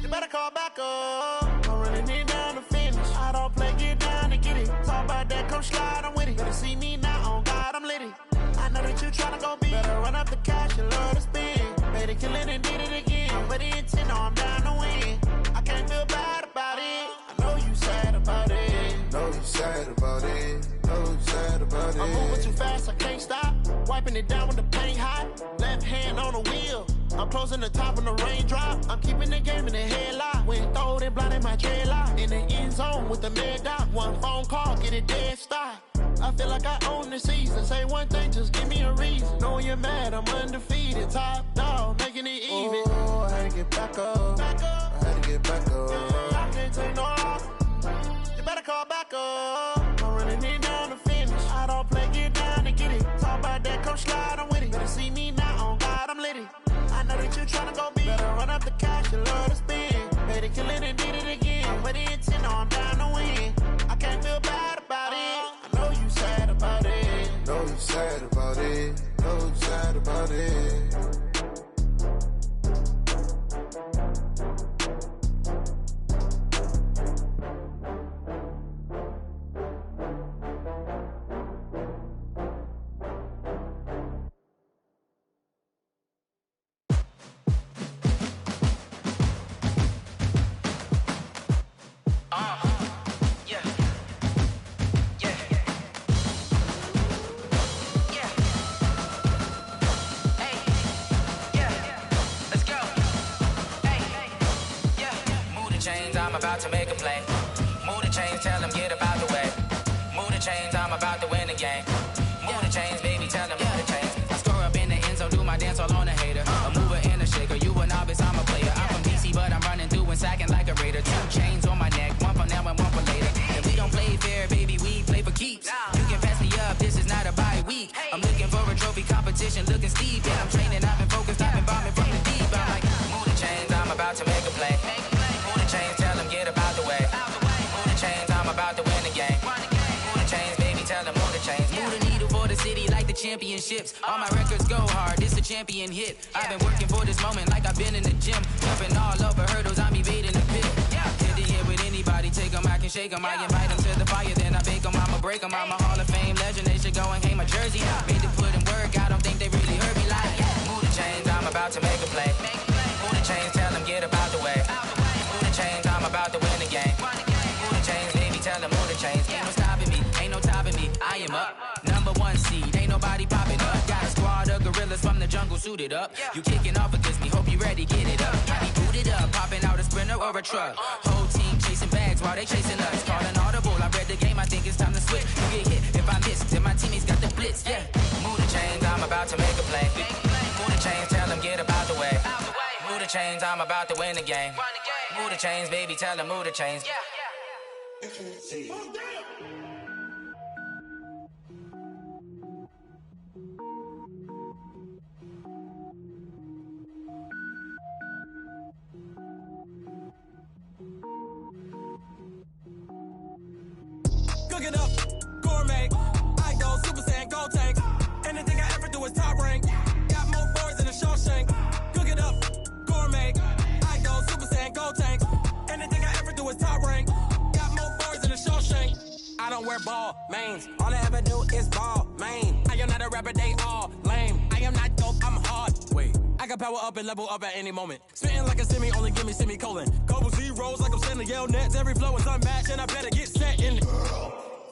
You better call back up. I'm running it down to finish. I don't play, get down to get it. Talk about that, come slide, I'm with it. Better see me now, on God, I'm lit it. I know that you tryna go big. Better run up the cash, you love to spend. Better kill it and did it again. But the intent, no, I'm down to win. I can't feel bad about it. I know you sad about it. Know you sad about it. Know you sad about it. I'm moving too fast, I can't stop. Wiping it down with the paint hot. Left hand on the wheel. I'm closing the top on the raindrop. I'm keeping the game in the headlock. When throwed and blinded my dreadlock. In the end zone with the mad dot. One phone call, get it dead stop. I feel like I own the season. Say one thing, just give me a reason. Knowing you're mad, I'm undefeated. Top dog, making it even. Oh, I had to get back up. I had to get back up. I can't take no better call back up. I'm running it down to finish. I don't play, get down and get it. Talk about that, come slide, I'm with it. Better see me now, on God, I'm litty. I know that you tryna go big. Better run up the cash, you love to spend. Made it, kill it, and did it again. I'm with the intent, I'm down to win. I can't feel bad about it. I know you sad about it. Know you sad about it. Know you sad about it. I'm about to make a play. Move the chains, tell them get about the way. Move the chains, I'm about to win the game. Move the chains, baby, tell them move the chains. I score up in the end zone, do my dance all on a hater. A mover and a shaker, you a novice, I'm a player. I'm from DC, but I'm running through and sacking like a raider. 2 chains on my neck, one for now and one for later. And we don't play fair, baby, we play for keeps. You can pass me up, this is not a bye week. I'm looking for a trophy competition, looking steep. Yeah, I'm training, I've been focused, I've been bombing from the deep. I'm like, move the chains, I'm about to make a play. Move the chains, tell them get about the way. Move the chains, I'm about to win the game. Move the chains, baby, tell them move the chains. Move the needle for the city like the championships. All my records go hard, this a champion hit. I've been working for this moment like I've been in the gym. Jumping all over hurdles, I'm evading the pit. Hit the hit with anybody, take them, I can shake them. I invite them to the fire, then I bake them, I'ma break them. I'm a Hall of Fame legend, they should go and hang my jersey. Made to put in work, I don't think they really heard me like, move the chains, I'm about to make a play. Move the chains, tell them get about the way. Move the chains, I'm about to win the game. Move the chains, baby, tell them move the chains. Ain't no stopping me, ain't no topping me, I am up. Number 1 seed, ain't nobody popping up. Got a squad of gorillas from the jungle suited up. You kicking off against me, hope you ready, get it up. I be booted up, popping out a sprinter or a truck. Whole team chasing bags while they chasing us. Calling audible, I read the game, I think it's time to switch. You get hit if I miss, then my teammates got the blitz, yeah. Move the chains, I'm about to make a play. Move the chains, tell them get about the way. Move the chains, I'm about to win the game. Move the chains, baby, tell them move the chains. Cook it up, gourmet. I go Super Saiyan, go tank. Anything I ever do is top rank. Got more boards than a Shawshank. Cook it up, gourmet. I go Super Saiyan, go tank. Anything I ever do is top rank. Got more boards than a Shawshank. I don't wear ball mains. All I ever do is ball main. I am not a rapper, they all lame. I am not dope, I'm hard. Wait, I can power up and level up at any moment. Spitting like a semi, only give me semicolon. Couple zeros like I'm sending yell nets. Every flow is unmatched and I better get set in.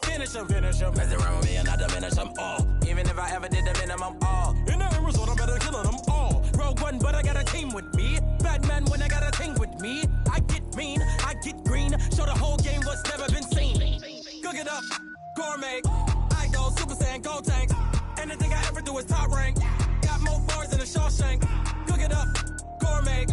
Finish them. Mess around with me and I diminish them all. Even if I ever did the minimum, all. In the end result, I'm better killing them all. Rogue One, but I got a team with me. Batman when I got a team with me. I get mean, I get green. Show the whole game what's never been seen. Cook it up, gourmet. I go Super Saiyan, go tank. Anything I ever do is top rank. Got more boards than a Shawshank. Cook it up, gourmet.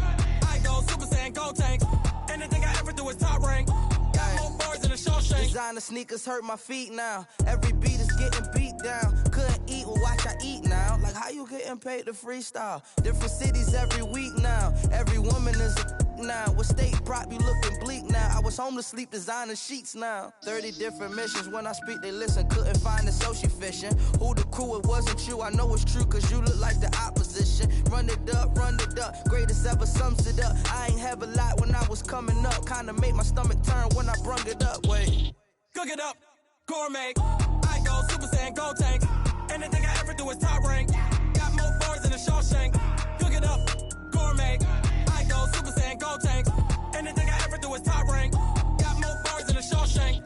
I go Super Saiyan, go tank. Anything I ever do is top rank. Got more boards than a Shawshank. Designer sneakers hurt my feet now. Every beat is getting beat down. Couldn't eat, well watch I eat now. Like how you getting paid to freestyle? Different cities every week now. Every woman is a now. With state prop, you looking bleak now. I was home to sleep, designer sheets now. 30 different missions. When I speak, they listen. Couldn't find the social fishing. Who the crew? It wasn't you. I know it's true, cause you look like the opposition. Run it up. Greatest ever sums it up. I ain't have a lot when I was coming up. Kinda made my stomach turn when I brung it up. Wait. Cook it up, gourmet. I go Super Saiyan, go tank. Anything I ever do is top rank. Got more boards than a Shawshank. Cook it up, gourmet. I go Super Saiyan, go tank. Anything I ever do is top rank. Got more boards than a Shawshank.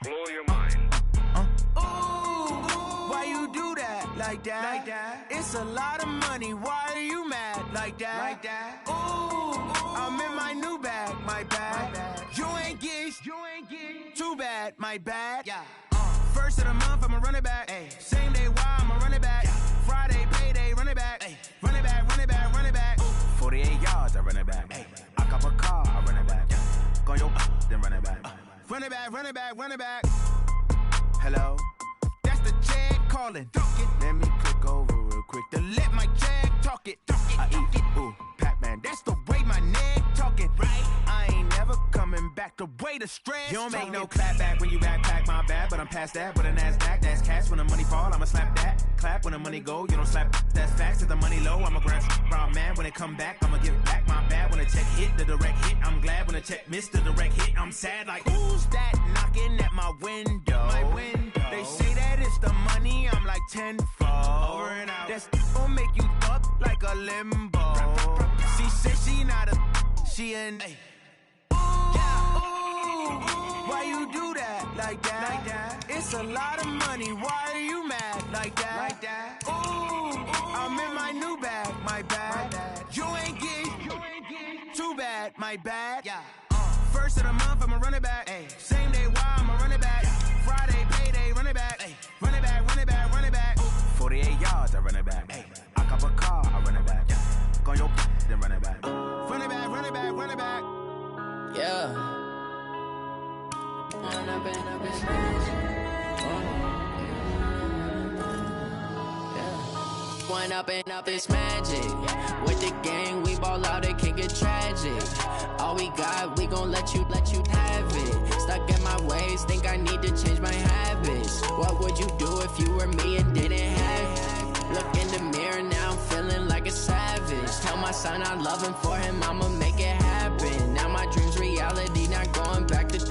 Blow your mind. Why you do that? Like that? It's a lot of money. Why are you mad? Like that? Ooh, I'm in my new bag, my bag. my bad. Yeah. First of the month, I'ma run it back. Ay. Same day, why I'ma run it back. Yeah. Friday, payday, run it back. Ay. Run it back, run it back, run it back. Ooh. 48 yards, I run it back. Ay. I cop a car, I run it back. Yeah. Go your then run it back. Run it back, run it back, run it back. Hello? That's the Jag calling. Let me click over real quick to let my Jag talk it. I eat, ooh, Pac-Man, that's the way my neck talking. Right? I ain't never coming back the way the stress. You don't make no clap back when you backpack, my bad, but I'm past that. With a NASDAQ, that's cash. When the money fall, I'ma slap that. Clap when the money go, you don't slap. That's facts. If the money low, I'ma grab brown man. When it come back, I'ma give back my bad. When the check hit, the direct hit. I'm glad when the check missed the direct hit. I'm sad like, who's that knocking at my window? My window. They say that it's the money, I'm like tenfold. Over and out. That's gon' make you up like a limbo. She said she not a, she an. Ooh, why you do that like that? Like that? It's a lot of money. Why are you mad like that? Like that? Ooh, I'm in my new bag. My bad. You ain't get too bad. My bad. Yeah. First of the month, I'ma run it back. Ay. Same day, why I'ma run it back. Friday, payday, run it back. Ay. Run it back, run it back, run it back. Ooh. 48 yards, I run it back. Ay. I cop a car, I run it back. Yeah. Go your then run it back. Run it back, run it back, run it back. Yeah. Run up and up his One up and up is magic. With the gang, we ball out, it can get tragic. All we got, we gon' let you have it. Stuck in my ways, think I need to change my habits. What would you do if you were me and didn't have it? Look in the mirror, now I'm feeling like a savage. Tell my son I love him, for him I'ma make it happen. Now my dream's reality, not going back to.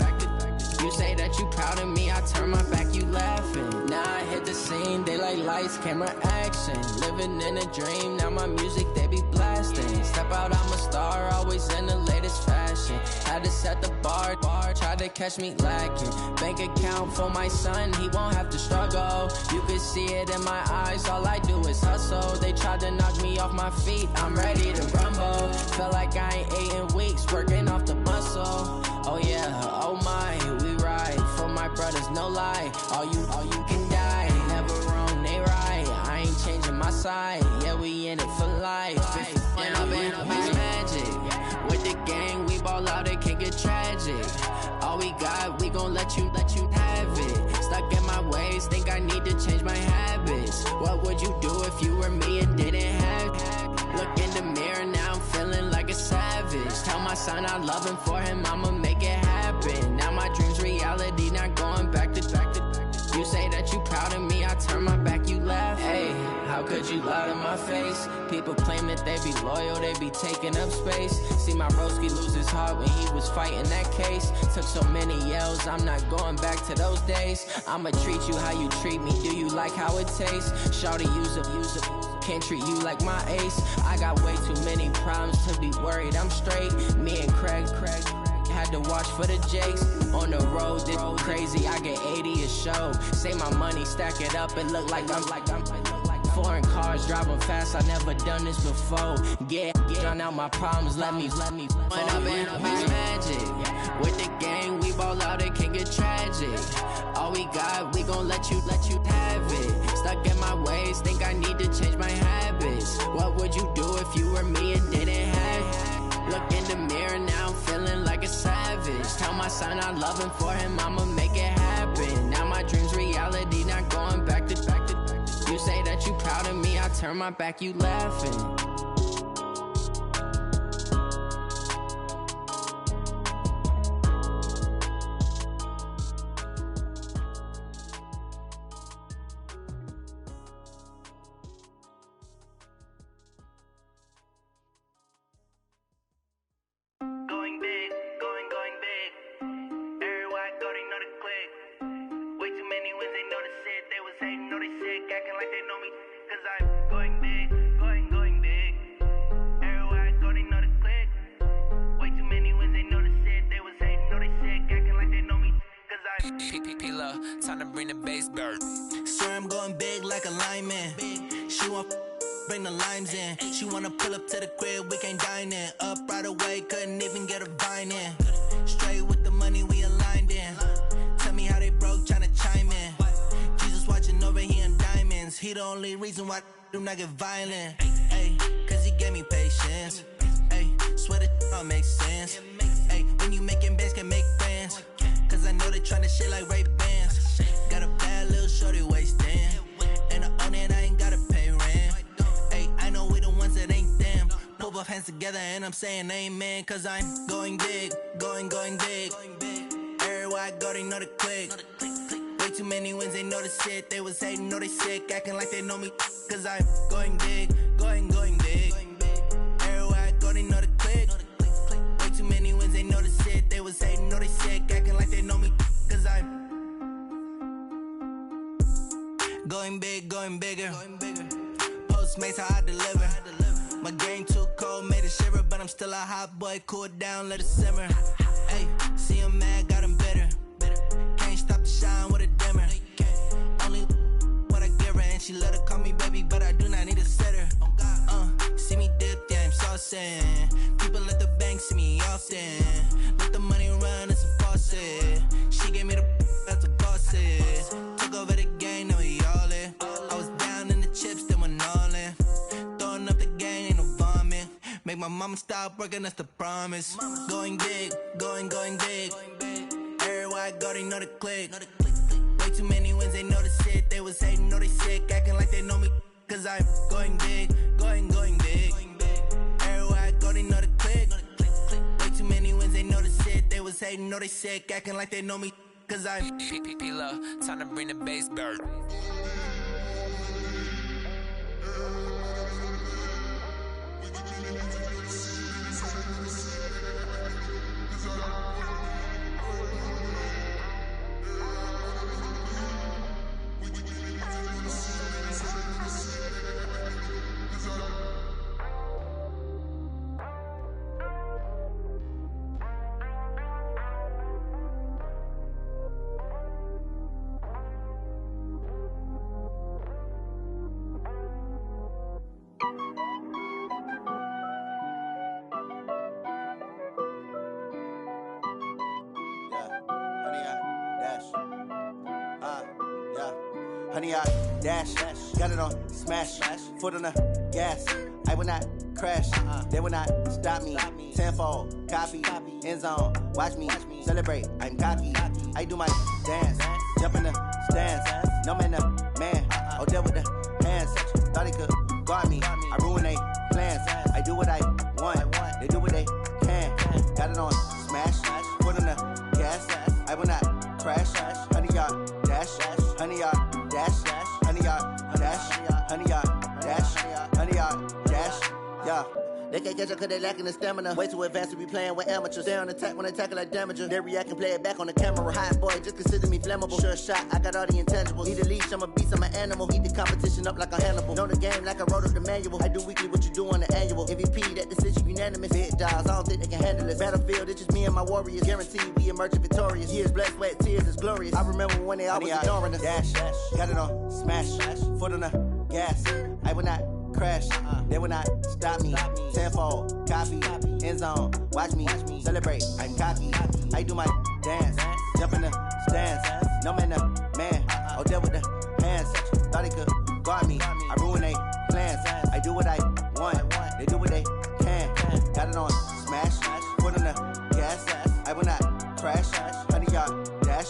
You say that you proud of me, I turn my back, you laughing. Now I hit the scene, they like lights, camera, action. Living in a dream, now my music, they be blasting. Step out, I'm a star, always in the latest fashion. Had to set the bar, try to catch me lacking. Bank account for my son, he won't have to struggle. You can see it in my eyes, all I do is hustle. They tried to knock me off my feet, I'm ready to rumble. Felt like I ain't ate in weeks, working off the muscle. Oh yeah, oh my, we ride for my brothers, no lie. All you can die, never wrong, they right. I ain't changing my side, yeah, we in it for life. When up and up is magic. With the gang, we ball out, it can get tragic. All we got, we gon' let you have it. Stuck in my ways, think I need to change my habits. What would you do if you were me and didn't have it? Look in the mirror, now I'm feeling like a savage. Tell my son I love him, for him I'ma make it happen. Now my dream's reality, not going back to. You say that you proud of me, I turn my back, you laugh. Hey, how could you lie to my face? People claim that they be loyal, they be taking up space. See my broski lose his heart when he was fighting that case. Took so many yells, I'm not going back to those days. I'ma treat you how you treat me, do you like how it tastes? Shawty, use a can't treat you like my ace. I got way too many problems to be worried, I'm straight. Me and Craig had to watch for the Jakes. On the road, this crazy, I get 80 a show. Say my money, stack it up, and look like I'm foreign cars, driving fast, I never done this before. Get drown out my problems, let me When up and up is magic. With the gang, we ball out, it can get tragic. All we got, we gon' let you have it. Stuck in my ways, think I need to change my habits. What would you do if you were me and didn't have it? Look in the mirror, now I'm feeling like a savage. Tell my son I love him, for him I'ma make it happen. Now my dream's reality, not going back to. You say that you proud of me, I turn my back, you laughing. Time to bring the bass bird. Swear I'm going big like a lineman. She want bring the limes in. She wanna pull up to the crib, we can't dine in. Up right away, couldn't even get a vine in. Straight with the money we aligned in. Tell me how they over here in diamonds. He the only reason why I do not get violent. Ay, cause he gave me patience. Ay, swear that all makes sense. Ay, when you making bands, can make friends. Cause I know they tryna shit like Ray-Bans. Got a bad little shorty wasting. And I own it, I ain't gotta pay rent. Ay, I know we the ones that ain't them. Pull both hands together and I'm saying amen. Cause I'm going big, going big. Everywhere I go, they know the click. Way too many wins, they know the shit. They was hating, know they sick, acting like they know me. Cause I'm going big, going big. Everywhere I go, they know the click. Way too many wins, they know the shit. They was hating, know they sick, acting like they know me. Cause I'm going big, going bigger. Postmates, how I deliver. My game too cold, made it shiver. But I'm still a hot boy, cool it down, let it simmer. Hey, see him mad, got him bitter. Can't stop the shine with a dimmer. Only what I give her, and she let her call me baby, but I do not need a sitter. See me dip, yeah, I'm saucing. People at the bank see me often. Let the money run, it's a faucet. She gave me the that's a boss is. Took over the game, now we all in. I was down in the chips, then went all in. Throwing up the game, ain't no vomit. Make my mama stop working, that's the promise. Going big, going big. Everywhere I go, they know the click. Way too many wins, they know the shit. They was hating, know they sick, acting like they know me. Cause I'm going big, going big. Everywhere I go, they know the click. Way too many wins, they know the shit. They was hating, know they sick, acting like they know me. Cause I'm Tffl, time to bring the bass bird. Honey, I dash, got it on smash, foot on the gas. I will not crash, they will not stop me. Tenfold, copy, end zone, watch me celebrate. I'm cocky, I do my dance, jump in the stands. No man, the man, oh, there with the hands. Thought he could guard me, I ruin they plans. I do what I want, they do what they can. Got it on smash, foot on the gas. I will not crash, honey, y'all dash, honey, y'all dash, honey, y'all dash, honey, y'all dash, honey, y'all dash, yeah. They can't catch up cause they lacking the stamina. Way too advanced to be playing with amateurs. Stay on attack when they tackle like damager. They react and play it back on the camera. Hot boy, just consider me flammable. Sure shot, I got all the intangibles. Need a leash, I'm a beast, I'm an animal. Eat the competition up like a Hannibal. Know the game like I wrote up the manual. I do weekly what you do on the annual. MVP, that decision unanimous. Big dials, I don't think they can handle it. Battlefield, it's just me and my warriors. Guaranteed we emerging victorious. Years, blood, sweat, tears, it's glorious. I remember when they always ignoring us. Dash, got it on smash, foot on the gas. I will not crash, they will not stop me. Tenfold, copy, end zone, watch me celebrate. I'm cocky, I do my dance, jump in the stands. No man, the man, oh, there with the hands. Thought he could guard me, I ruin they plans. I do what I want, they do what they can. Got it on smash, foot on the gas. I will not crash, honey, y'all dash,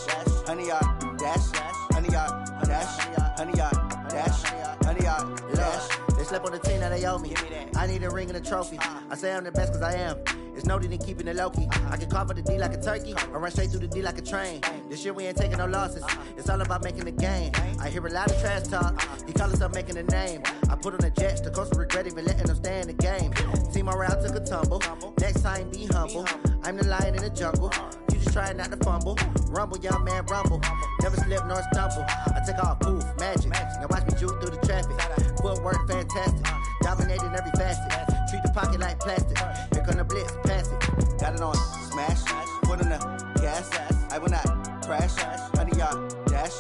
honey, y'all dash, honey, y'all dash, honey, y'all dash, honey, y'all dash. They slept on the team, now they owe me. I need a ring and a trophy. I say I'm the best cause I am. It's no need in keeping it low-key. I can carve for the D like a turkey, or run straight through the D like a train. This year we ain't taking no losses. It's all about making the game. I hear a lot of trash talk. He call himself making a name. I put on the jets, the coach will regret even letting them stay in the game. Team morale took a tumble. Next time be humble. I'm the lion in the jungle. You just trying not to fumble. Rumble, young man, rumble. Never slip nor stumble. I take off, poof, magic. Now watch me juke through the traffic. Footwork fantastic. Dominating every facet. Treat the pocket like plastic. Here come the blitz, pass it. Got it on smash, foot on the gas. I will not crash. Honey, y'all dash,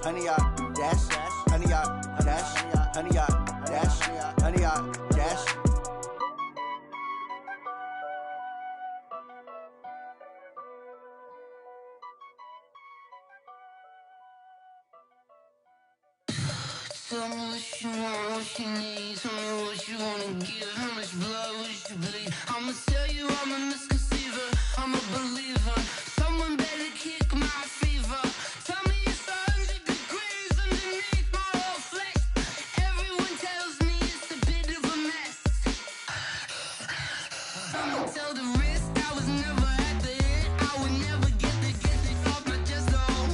honey, y'all dash, honey, y'all dash, honey, y'all dash, honey, y'all dash. Tell me what you want, what you need. Tell me what you wanna give. How much blood would you bleed? I'ma tell you I'm a misconceiver. I'm a believer. Someone better kick my fever. Tell me it's 100 degrees underneath my whole flesh. Everyone tells me it's a bit of a mess. Someone tell the risk I was never at the hit. I would never get the off my chest though.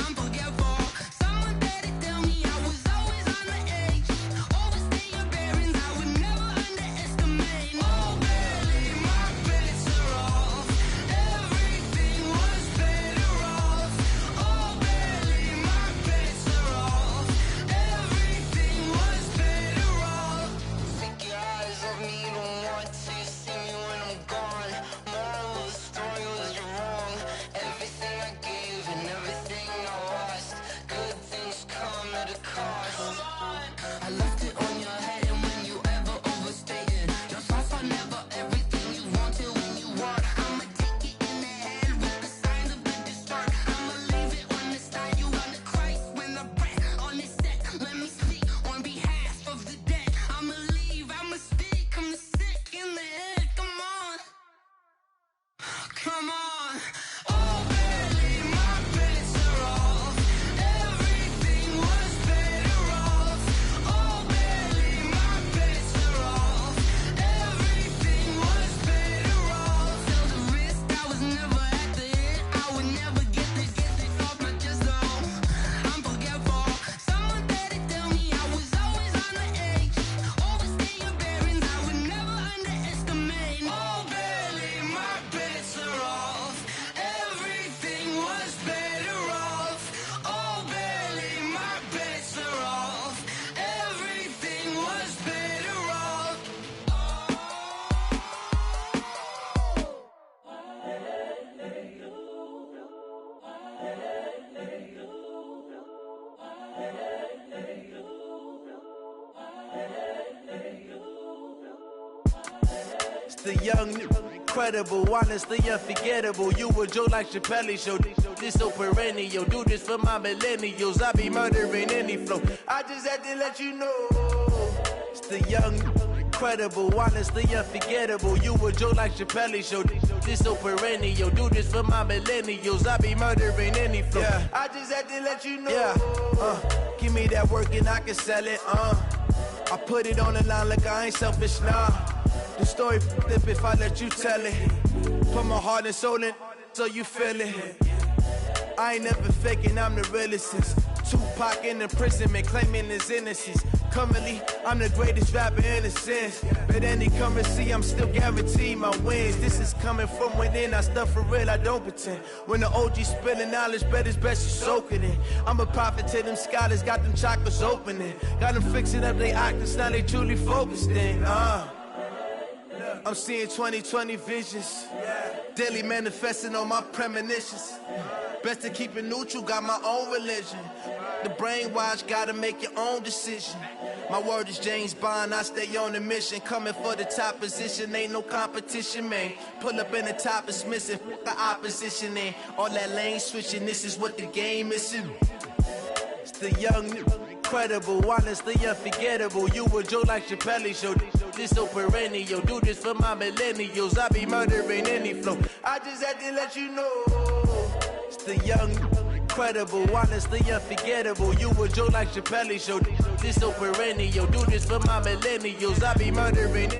I'm forgetful. Someone better tell me I was always on the edge. Overstay your bearings, I would never underestimate. Oh baby, my bets are off. Everything was better off. Oh baby, my bets are off. Everything was better off. Take your eyes off me, you don't want to see me when I'm gone. Moral of the story was you're wrong. Everything I gave and everything I lost. Good things come at a cost. I left it on your head, and when you ever overstay it, your thoughts are never everything you wanted when you want. I'ma take it in the head with the signs of a distort. I'ma leave it on the side. You wanna Christ when the breath on this set. Let me speak on behalf of the dead. I'ma leave, I'ma speak. I'm the sick in the head. Come on, come on. Oh baby, my bets are off. Everything was better off. Oh baby, my bets are off. Everything was better off. Tell the risk I was never at the hit. I would never get the off my chest though. I'm forgetful. Someone better tell me I was always on the edge. Overstay your bearings, I would never underestimate. Oh baby, my bets are off. Everything was better off. Oh baby, my bets are off. Everything was better off. It's the young, incredible, honestly unforgettable. You a joke like Tffl show. This so perennial. Do this for my millennials. I be murdering any flow. I just had to let you know. It's the young, incredible, honestly unforgettable. You a joke like Tffl show. This so perennial. Do this for my millennials. I be murdering any flow. Yeah. I just had to let you know. Yeah. Give me that work and I can sell it. I put it on the line like I ain't selfish, nah. The story flip if I let you tell it. Put my heart and soul in so you feel it. I ain't never faking, I'm the realest since Tupac in imprisonment, claiming his innocence. Currently, I'm the greatest rapper in a sense. But any currency, I'm still guaranteed my wins. This is coming from within, I stuff for real, I don't pretend. When the OG spilling knowledge, bet it's best you soak it in. I'm a prophet to them scholars, got them chakras opening. Got them fixing up they octaves, now they truly focused in. I'm seeing 2020 visions. Daily manifesting on my premonitions. Best to keep it neutral, got my own religion. The brainwash, gotta make your own decision. My word is James Bond, I stay on a mission. Coming for the top position, ain't no competition, man. Pull up in the top is missing, fuck the opposition, and all that lane switching, this is what the game is. It's the young, incredible, honestly unforgettable. You a joke like Tffl show. This so perennial. Do this for my millennials. I be murdering any flow. I just had to let you know. It's the young, incredible, honestly unforgettable. You a joke like Tffl show. This so perennial. Do this for my millennials. I be murdering.